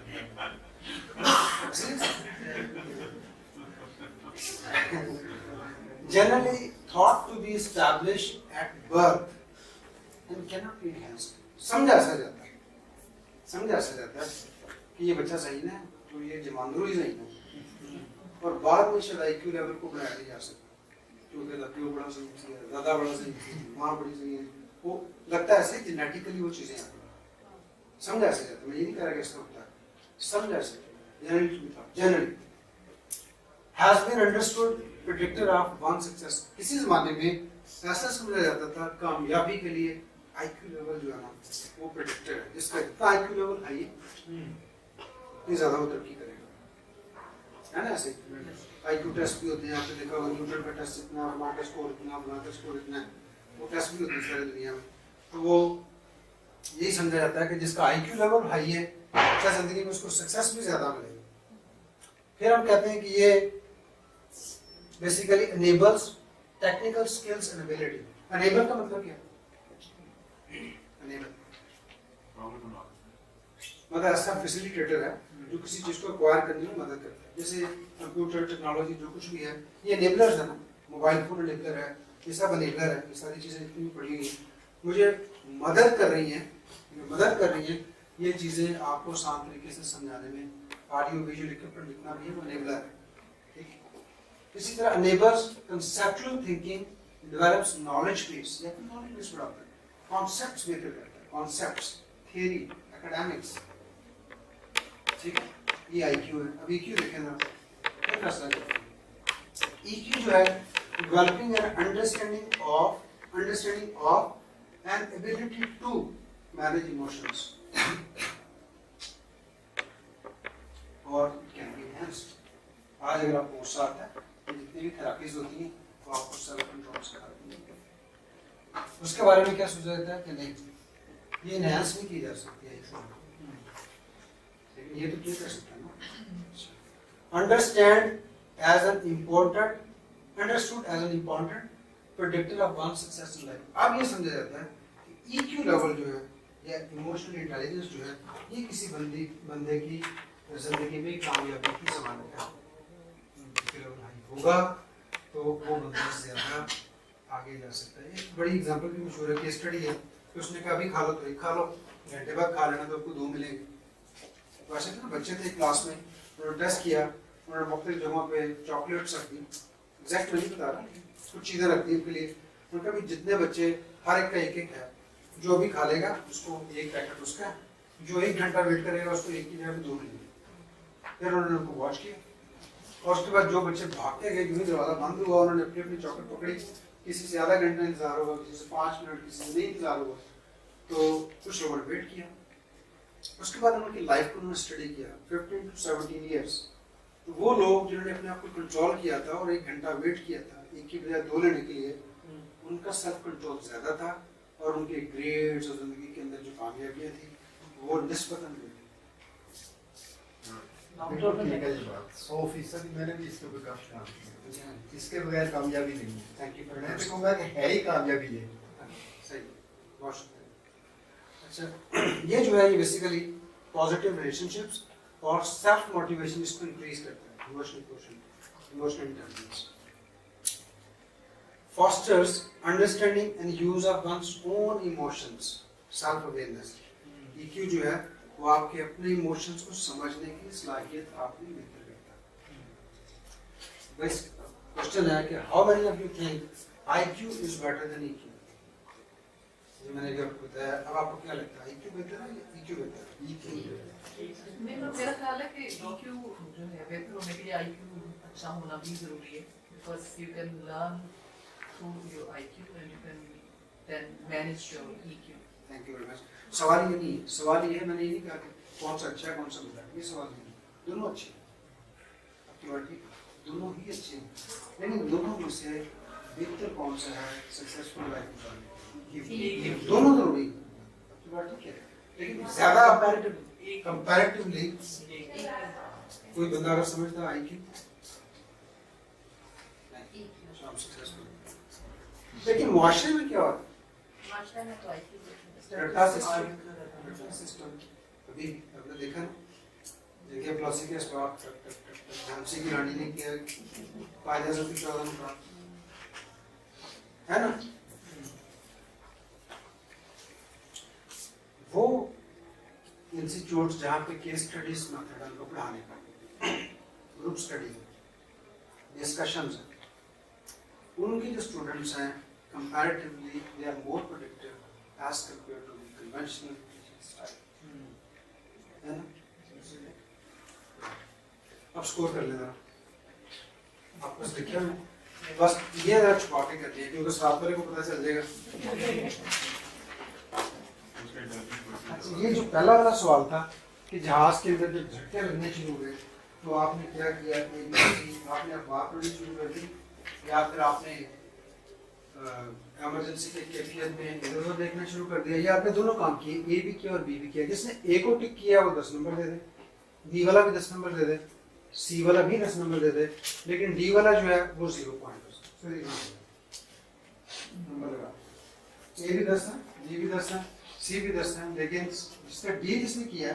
Generally thought to be established at birth and cannot be enhanced. समझा ऐसा जाता है कि ये बच्चा सही ना है तो ये जमानदरू ही सही है और बाद में शायद IQ लेवल को बढ़ाया नहीं जा सकता क्योंकि लड़की बड़ा सही है, दादा बड़ा सही है, माँ बड़ी सही है. वो लगता है ऐसे जेनेटिकली वो चीजें आती हैं. समझा ऐसे जाता है. मैं ये नहीं कह रहा कि ऐसा होता है. समझा ऐसे generally has been understood predictor of one success. किसी ज़माने में ऐसा समझा जाता था कामयाबी के लिए IQ लेवल जो है ना वो प्रेडिक्टर है. जिसका इतना IQ लेवल हाई है इतनी ज़्यादा वो तरक्की करेगा. है ना ऐसे IQ टेस्ट भी होते हैं. आपने देखा होगा न्यूटन का टेस्ट इतना, रमान का स्कोर इतना, ब्लांक का स्कोर इतना, वो टेस्ट भी होते हैं सारी दुनिया में. तो वो यही समझा जाता है कि जिसका IQ लेवल हाई है क्या जिंदगी में उसको सक्सेस भी ज़्यादा मिलेगी. फिर हम कहते हैं कि ये basically enables technical skills and ability. Enable का मतलब क्या है? Enable मतलब ऐसा फैसिलिटेटर है जो किसी चीज को एक्वायर करने में मदद करता है. जैसे कंप्यूटर टेक्नोलॉजी जो कुछ भी है ये enablers है ना. मोबाइल फोन enabler है, ये सब enabler है. ये सारी चीजें इतनी पड़ी हुई मुझे मदद कर रही हैं. ये चीजें आपको आसान तरीके से समझाने में ऑडियो विजुअल इक्विपमेंट जितना भी है वो enabler है. इसी तरह enables conceptual thinking, develops knowledge base. या तो knowledge base बढ़ाता है. Concepts बेहतर करता है. Concepts, theory, academics. ठीक है? ये IQ है. अब EQ देखें ना. क्या फैसला करते हैं? EQ जो है developing an understanding of and ability to manage emotions. और it can be enhanced. आज अगर आपको गुस्सा आता है जितनी भी थेरापीज होती हैं वो आपको सेल्फ कंट्रोल सिखाती हैं. उसके बारे में क्या सोचा जाता है कि नहीं ये एनहांस नहीं की जा सकती है लेकिन ये तो क्या कर सकता है ना. Understood as an important predictor of one success in life. अब ये समझा जाता है कि EQ लेवल जो है या इमोशनल इंटेलिजेंस जो है ये किसी बंदे की जिंदगी में कामयाबी की जमानत है. होगा तो वो बंदा से ज्यादा आगे जा सकता है. एक बड़ी एग्जांपल भी मशहूर है, केस स्टडी है कि उसने कहा अभी खा लो तो एक खा लो, घंटे बाद खा लेना तो आपको 2 मिलेंगे. तो ऐसे ना बच्चे थे क्लास में, उन्होंने टेस्ट किया, उन्होंने मुख्तलिफ जगहों पे चॉकलेट्स रख दी. एग्जैक्ट नहीं बता रहा, कुछ चीज़ें रख दी उनके लिए. उन्होंने कहा जितने बच्चे हर एक का एक है, जो भी खा लेगा उसको एक पैकेट उसका, जो 1 घंटा वेट करेगा उसको एक की जगह पे 2 मिलेंगे. फिर उन्होंने उनको वॉच किया और उसके बाद जो बच्चे भागते गए जो दरवाजा बंद हुआ उन्होंने अपनी चॉकलेट पकड़ी. किसी से आधा घंटा इंतजार होगा, किसी से 5 मिनट, किसी से नहीं इंतजार होगा. तो कुछ लोगों ने वेट किया. उसके बाद उनकी लाइफ को उन्होंने स्टडी किया 15 to 17 ईयर्स. तो वो लोग जिन्होंने अपने आप को कंट्रोल किया था और 1 घंटा वेट किया था एक की बजाय 2 लेने के लिए, उनका सेल्फ कंट्रोल ज्यादा था और उनके ग्रेड्स और जिंदगी के अंदर जो कामयाबियां थी वो निस्बतन मिली. 100% मैंने भी इसके ऊपर काफी काम किया. इसके बगैर कामयाबी नहीं है. Thank you. मैं तो कहूँगा कि है ही कामयाबी है. सही, बहुत शुक्रिया. अच्छा, ये जो है ये बेसिकली पॉजिटिव रिलेशनशिप्स और सेल्फ मोटिवेशन इसको इंक्रीज करता है. Emotional intelligence fosters understanding and use of one's own emotions, self awareness. EQ जो है वो आपके अपने इमोशंस को समझने की सलाहियत आप में बेहतर करता है. बस क्वेश्चन है कि how many of you think IQ is better than EQ? ये मैंने भी आपको बताया. अब आपको क्या लगता है, IQ बेहतर है या EQ बेहतर है? EQ. मेरा ख्याल है कि EQ जो है बेहतर होने के लिए IQ अच्छा होना भी जरूरी है, because you can learn through your IQ and you can then manage your EQ. Thank you very much. सवाल ये नहीं है, सवाल ये है, मैंने ये नहीं कहा कि कौन सा अच्छा है कौन सा बुरा है, ये सवाल नहीं है. दोनों अच्छे हैं. आपकी बात ठीक, दोनों ही अच्छे हैं, लेकिन दोनों में से बेहतर कौन सा है सक्सेसफुल लाइफ गुजारने? ये दोनों जरूरी है. आपकी बात ठीक है, लेकिन ज्यादा कंपैरेटिवली कोई बंदा अगर समझता है IQ नहीं, तो हम सक्सेसफुल. लेकिन मुआशरे में क्या होता है? मास्टर में तो IQ रट्टा सिस्टम अभी आपने देखा ना, देखिए प्लॉसी के स्टॉक झांसी की रानी ने किया, कायदे से 14 का है ना. वो इंस्टीट्यूट जहाँ पे केस स्टडीज मेथड उनको पढ़ाने का, ग्रुप स्टडीज, डिस्कशंस हैं, उनके जो स्टूडेंट्स हैं comparatively they are more productive as compared to the conventional teaching style. है ना? अब स्कोर कर लेना. आप बस देखिए ना, बस ये जरा छुपा के कर दिया क्योंकि साथ वाले को पता चल जाएगा. ये जो पहला वाला सवाल था कि जहाज के अंदर जब झटके लगने शुरू हुए तो आपने क्या किया, आपने अखबार पढ़नी शुरू कर दी या फिर आपने इमरजेंसी के कैफियत में इधर उधर देखना शुरू कर दिया, या आपने दोनों काम किए, ए भी किया और बी भी किया. जिसने ए को टिक किया वो 10 नंबर दे दे, बी वाला भी 10 नंबर दे दे, सी वाला भी 10 नंबर दे दे, लेकिन डी वाला जो है वो 0 पॉइंट नंबर लगा. ए भी 10 है, बी भी 10 है, सी भी 10 है, लेकिन जिसका डी जिसने किया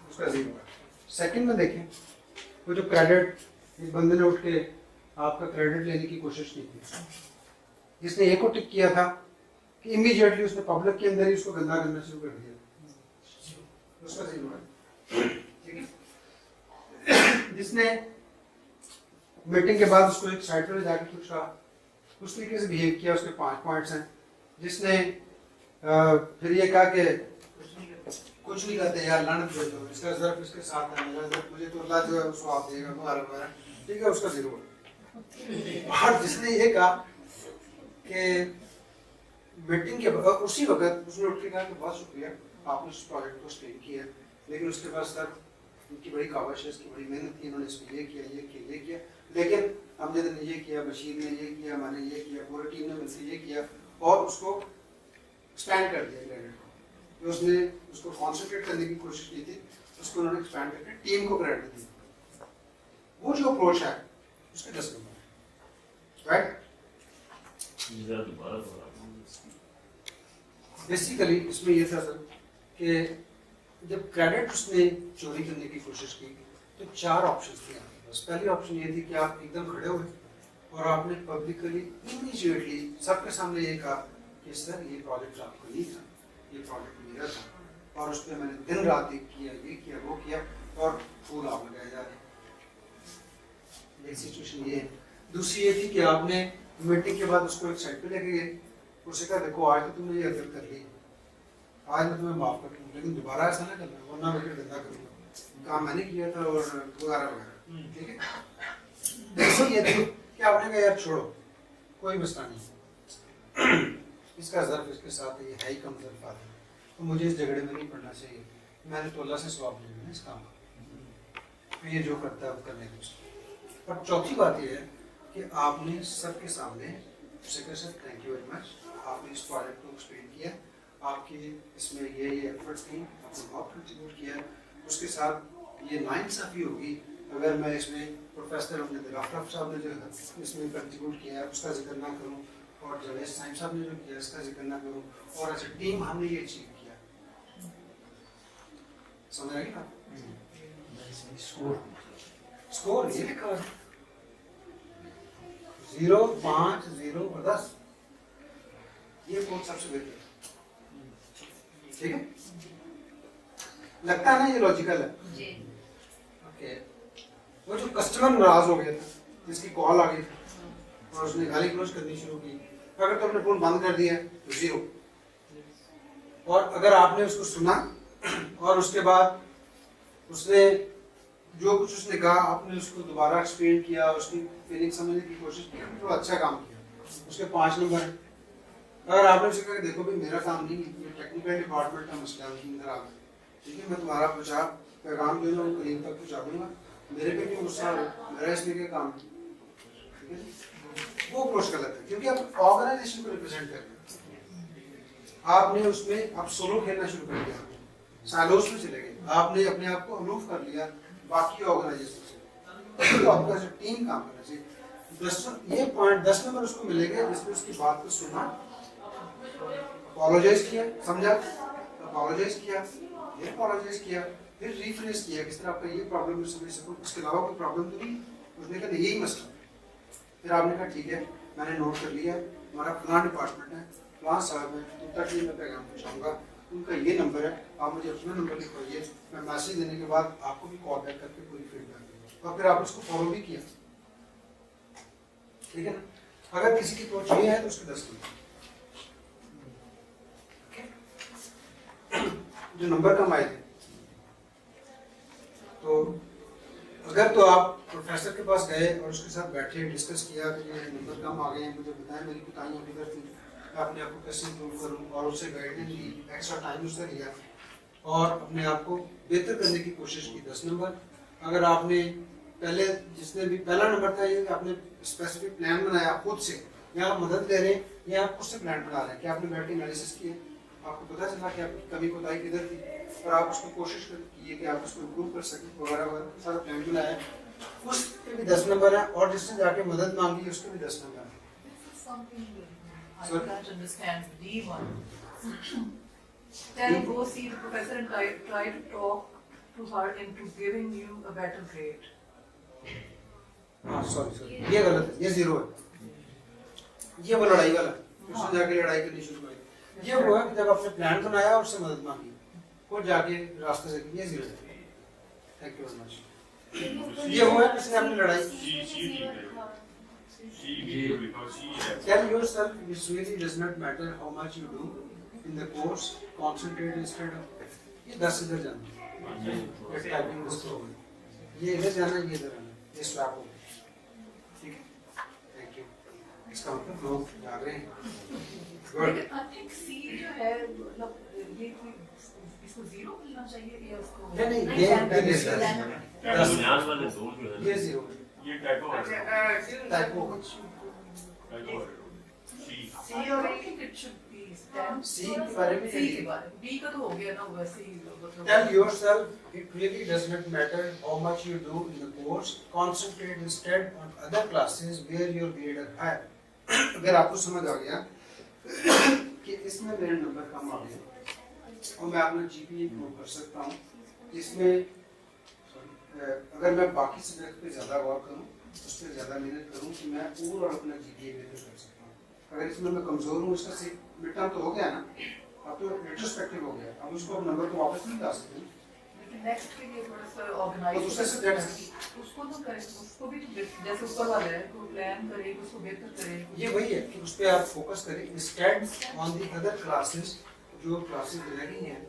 उसका 0 है. सेकंड में देखें, वो जो क्रेडिट, एक बंदे ने उठ के आपका क्रेडिट लेने की कोशिश की थी, जिसने ए को टिक किया था कि इमीडिएटली उसने पब्लिक के अंदर ही उसको गंदा करना शुरू कर दिया, उसका 0 है. ठीक है. जिसने मीटिंग के बाद उसको एक साइड पर जाकर कुछ कहा, उस तरीके से बिहेव किया, उसके 5 पॉइंट्स हैं. जिसने फिर ये कहा कि कुछ नहीं करते यार, लानत भेजो, इसका ज़र्फ इसके साथ है, मेरा ज़र्फ मुझे तो अल्लाह जो है उसको आप देगा वगैरह, ठीक है, उसका 0 है. और जिसने ये कहा कि मीटिंग के बाद उसी वक्त उसने उठ के कहा कि बहुत शुक्रिया आपने इस प्रोजेक्ट को स्टेन किया, लेकिन उसके बाद सर इनकी बड़ी काविश है, इसकी बड़ी मेहनत की, इन्होंने इसमें ये किया ये किया ये किया, लेकिन अमजद ने ये किया, बशीर ने ये किया, मैंने ये किया, पूरी टीम ने मिलकर ये किया, और उसको एक्सपैंड कर दिया क्रेडिट को. उसने उसको कॉन्सेंट्रेट करने की कोशिश की थी, उसको उन्होंने एक्सपैंड करके टीम को क्रेडिट दिया. वो जो अप्रोच है उसके 10 नंबर, राइट. बेसिकली इसमें ये था सर कि जब क्रेडिट उसने चोरी करने की कोशिश की तो 4 ऑप्शंस थे आपके पास. पहली ऑप्शन ये थी कि आप एकदम खड़े हुए और आपने पब्लिकली इमीडिएटली सबके सामने ये कहा कि सर ये प्रोजेक्ट आपको नहीं था, ये प्रोजेक्ट मेरा था, और उस पर मैंने दिन रात एक किया, ये किया वो किया, और फूल आप लगाया जा रहे. एक सिचुएशन ये है. दूसरी ये थी कि आपने मीटिंग के बाद उसको एक साइड पे लेके गए, उससे कहा देखो आज तो तुमने ये हरकत कर ली, आज मैं तुम्हें माफ कर दूँ, लेकिन दोबारा ऐसा ना करना वरना मैं फिर गंदा करूँगा, काम मैंने किया था और वगैरह वगैरह. ठीक है. देखो ये थी कि आपने कहा यार छोड़ो, कोई मसला नहीं, इसका ज़र्फ इसके साथ ये है ही कम ज़र्फ आता है, तो मुझे इस झगड़े में नहीं पड़ना चाहिए, मैंने तो अल्लाह से सवाब लेना है इस काम का, तो ये जो करता है वो करने को. और चौथी बात ये है कि आपने सबके सामने उससे कह sir thank you very much, आपने इस प्रोजेक्ट को एक्सप्लेन किया, आपकी इसमें ये एफर्ट्स थी, आपने बहुत कंट्रीब्यूट किया. उसके साथ ये नाइंसाफ़ी होगी अगर मैं इसमें प्रोफेसर अपने गफरफ साहब ने जो है इसमें कंट्रीब्यूट किया है उसका जिक्र ना करूं, और जवेद साहिब साहब ने जो किया इसका जिक्र ना करूं, और एज ए टीम हमने ये अचीव किया. समझ आएगी ना. स्कोर ये लिखा है 0, 5, 0 और 10, ये कोड सबसे बेहतर. ठीक है, लगता है ना ये लॉजिकल है. जी. ओके. वो जो कस्टमर नाराज हो गया था جس کی کال آ گئی اور اس نے گالی گلوچ کرنی شروع کی. اگر تو اپنے فون بند کر دیا تو 0. اور اگر آپ نے اس کو سنا اور اس کے بعد اس نے جو کچھ اس نے کہا آپ نے اس کو دوبارہ ایکسپلین کیا, اس کی فیلنگ سمجھنے کی کوشش کی, تو اچھا کام کیا. اس کے 5 نمبر ہیں. اگر آپ نے اسے کہا کہ دیکھو بھائی میرا کام نہیں ہے, یہ ٹیکنیکل ڈپارٹمنٹ کا مسئلہ ہے, ادھر آ گئے, ٹھیک ہے, میں تمہارا پیغام جو ہے وہ کریم تک پہنچا دوں گا, میرے پہ کیوں غصہ ہو, میرا اس میں کیا کام ہے, ٹھیک ہے. وہ اپروچ غلط ہے کیونکہ آپ آرگنائزیشن کو ریپرزینٹ کر رہے ہیں. آپ نے اس میں اب سولو کھیلنا شروع کر دیا, سائلوز میں چلے گئے, آپ نے اپنے آپ کو الوف کر لیا باقی آرگنائزیشن سے. تو آپ کا ٹیم کام کرنا چاہیے. یہ پوائنٹ 10 نمبر اس کو ملے گا جس میں اس کی بات کو سنا, اپولوجائز کیا, سمجھا, اپولوجائز کیا, پھر اپولوجائز کیا, پھر ریفریز کیا کس طرح آپ کا یہ پرابلم میں سمجھ سکوں, اس کے علاوہ کوئی پرابلم تو نہیں. اس نے کہا یہی مسئلہ. پھر آپ نے کہا ٹھیک ہے میں نے نوٹ کر لیا, ہمارا فلاں ڈپارٹمنٹ ہے, فلاں صاحب ہے, ان تک میں پیغام پہنچاؤں گا, ان کا یہ نمبر ہے, آپ مجھے اپنا نمبر لکھوائیے, میں میسیج دینے کے بعد آپ کو بھی کال بیک کر کے پوری فیڈ بیک دوں گا. اور پھر آپ اس کو فالو بھی کیا, ٹھیک ہے نا. اگر کسی کی اپروچ یہ ہے تو اس کے 10 نمبر. جو نمبر کم آئے تھے, تو اگر تو آپ پروفیسر کے پاس گئے اور اس کے ساتھ بیٹھے ڈسکس کیا کہ یہ نمبر کم آ گئے ہیں, مجھے بتائیں میری کوتاہیاں کدھر تھیں, میں اپنے آپ کو کیسے امپروو کروں, اور اس سے گائیڈنس لی, ایکسٹرا ٹائم اس سے لیا اور اپنے آپ کو بہتر کرنے کی کوشش کی, 10 نمبر. اگر آپ نے پہلے جس نے بھی پہلا نمبر تھا یہ کہ آپ نے اسپیسیفک پلان بنایا خود سے, یا آپ مدد لے رہے ہیں یا آپ خود سے پلان بنا رہے ہیں کہ آپ نے بیٹھ کے انالیسس کیے, آپ کو پتہ چلا کہ آپ کی کمی کوتاہی کدھر تھی اور آپ اس کو کوشش کیے کہ آپ اس کو امپروو کر سکیں وغیرہ وغیرہ, سارا پلان بنایا, اس کے بھی 10 نمبر ہیں. اور جس نے جا کے مدد مانگی اس کے بھی 10 نمبر ہیں. I can't understand D1. Then go see the professor and try to talk to her into giving you a better grade. ہاں سوری یہ غلط ہے, یہ 0 ہے. یہ وہ لڑائی والا, اس نے جا کے لڑائی کرنی شروع کری. یہ وہ ہے کہ جب آپ نے پلان بنایا اور اس سے مدد مانگی, خود جا کے راستے سے, یہ 0 ہے. Thank you very much. یہ وہ ہے جس نے اپنی لڑائی. Tell yourself it really does not matter how much you do in the course, concentrate instead of. یہ 10 ادھر جانا, یہ ادھر جانا, یہ ادھر آنا, یہ سواپ ہو گیا. ٹھیک ہے, تھینک یو. اس کا مطلب لوگ جا رہے ہیں. لیکن I think C جو ہے مطلب یہ کوئی اس کو 0 ملنا چاہیے یا اس کو نہیں یہ 0 یہ ٹائپو ہے, ٹائپو. C اور I think it should be 10. C کے بارے میں C کے بارے میں B کا تو ہو گیا نا ویسے ہی. Tell yourself it really does not matter how much you do in the course, concentrate instead on other classes where your grade are higher. اگر آپ کو سمجھ آ گیا کہ اس میں میرے نمبر کم آ گئے اور میں اپنا جی پی امپروو کر سکتا ہوں, اس میں اگر میں باقی سبجیکٹ پہ زیادہ غور کروں, اس پہ زیادہ محنت کروں کہ میں اور اپنا جی پی اے بہتر کر سکتا ہوں. اگر اس میں کمزور ہوں, اس کا مڈ ٹرم تو ہو گیا نا, اب تو ریٹروسپیکٹیو ہو گیا, اب اس کو نمبر کو واپس نہیں لا سکتے. نیکسٹ کے لیے تھوڑا سا آرگنائز دوسرے سبجیکٹس اس کو تو کریں, اس کو بھی جیسے اوپر والا ہے تو پلان کرے, اس کو بہتر کرے. یہ وہی ہے کہ اس پہ آپ فوکس کریں instead on the other classes. جو کلاسز رہ گئی ہیں,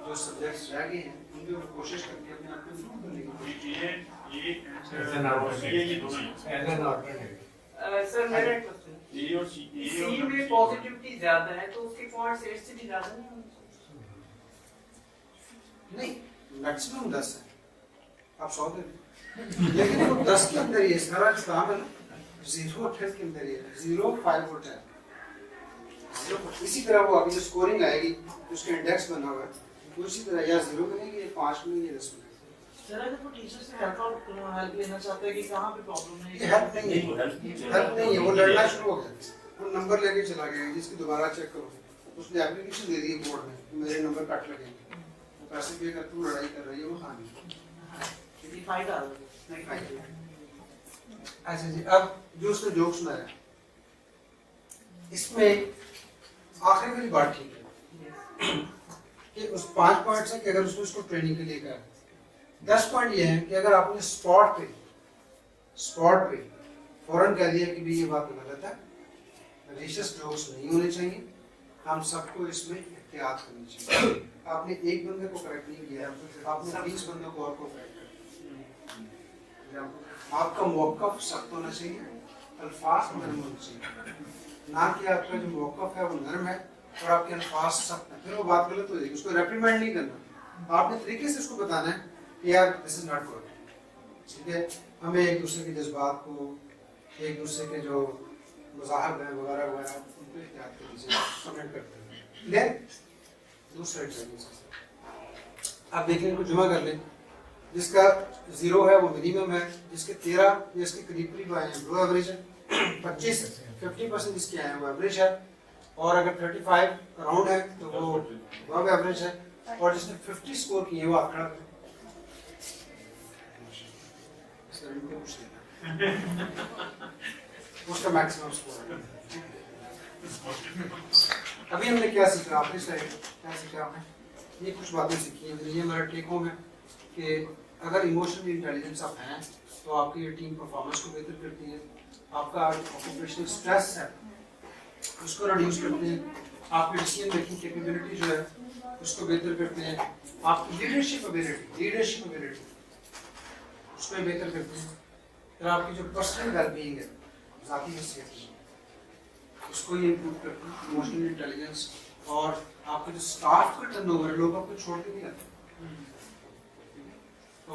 جو سبجیکٹس رہ گئے ہیں, ان پہ کوشش کریں کہ اپنے آپ کو امپروو کرنے کی. سر میرا کوسچن, سی میں پازیٹیوٹی زیادہ ہے تو اس کے پوائنٹس 8 سے بھی زیادہ نہیں, میکسیمم 10 ہے, آپ 100 دے دیں, لیکن وہ 10 کے اندر یہ سارا جو کام ہے نا 0 اور 10 کے اندر یہ 0, 5 اور 10. اسی طرح وہ آگے جو اسکورنگ آئے گی, اس کا انڈیکس بنا ہوا ہے, وہ اسی طرح یا 0 بنے گی, 5 بنے گی, 10 بنے گی. سر اگر وہ ٹیچر سے ہیلپ لینا چاہتا ہے کہ کہاں پہ پرابلم ہے, یہ ہیلپ نہیں ہے, ہیلپ نہیں ہے, وہ لڑنا شروع ہو گیا, وہ نمبر لے کے چلا گیا, جس کی دوبارہ چیک کرو, اس نے اپلیکیشن دے دی بورڈ میں, میرے نمبر کٹ لگے گے, وہ پیسے پے کر کے لڑائی کر رہی ہے, وہ کھانی فائدہ نہیں کھائی. اچھا جی, اب جو اس نے جوک سنایا اس میں آخری والی بات ٹھیک ہے کہ اس 5 پوائنٹس ہیں کہ اگر اس کو ٹریننگ کے لیے کہا, 10 پوائنٹ یہ ہیں کہ اگر آپ نے اسپاٹ پہ फौरन कह दिया कि भी ये बात गलत है, रेसिस्ट जोक्स नहीं होने चाहिए, हम सबको इसमें एहतियात करनी चाहिए। आपने एक बंदे को करेक्ट नहीं किया, आपने 20 बंदों को और को करेक्ट कर। आपका मौक़िफ़ सख्त होना चाहिए, अल्फाज नरम होने चाहिए, ना कि आपका जो मौक़िफ़ है वो नरम है और आपके अल्फाज सख्त हैं, फिर वो बात गलत हो जाएगी। उसको रेप्रीमेंड नहीं करना, आपने तरीके से उसको बताना है कि यार दिस इज नॉट गुड, ठीक है। हमें एक दूसरे के जज्बात को, एक दूसरे के जो मज़ाहब हैं वगैरह वगैरह उनको एहतियात करनी चाहिए, कमेंट करते हैं। देन दूसरा एग्जाम्पल आप देख लें, जुमा कर लें, जिसका 0 है वो मिनिमम है, जिसके 13 या इसके करीब करीब आए हैं वो एवरेज है, 50% जिसके आए हैं वो एवरेज है, और अगर 35 अराउंड है तो वो अब एवरेज है, और जिसने 50 स्कोर किए वो आप खड़ा करें। उसका मैक्सिमम स्कोर है। अभी हमने क्या सीखा, आपने क्या सीखा हमने ये कुछ बातें सीखी हैं। ये हमारा टेक होम है कि अगर इमोशनल इंटेलिजेंस आप हैं तो आपकी ये टीम परफॉर्मेंस को बेहतर करती है, आपका ऑक्यूपेशनल स्ट्रेस है उसको रिड्यूस करते हैं, आपकी डिसीजन मेकिंग कैपेबिलिटी जो है उसको बेहतर करते हैं, आपकी लीडरशिप एबिलिटी उसको बेहतर करते हैं, फिर आपकी जो पर्सनल वेलबीइंग है, ज़ाती हैसियत उसको ये इम्प्रूव करते हैं, इमोशनल इंटेलिजेंस, और आपके जो स्टाफ का टर्नओवर है, लोग आपको छोड़ के नहीं आते। तो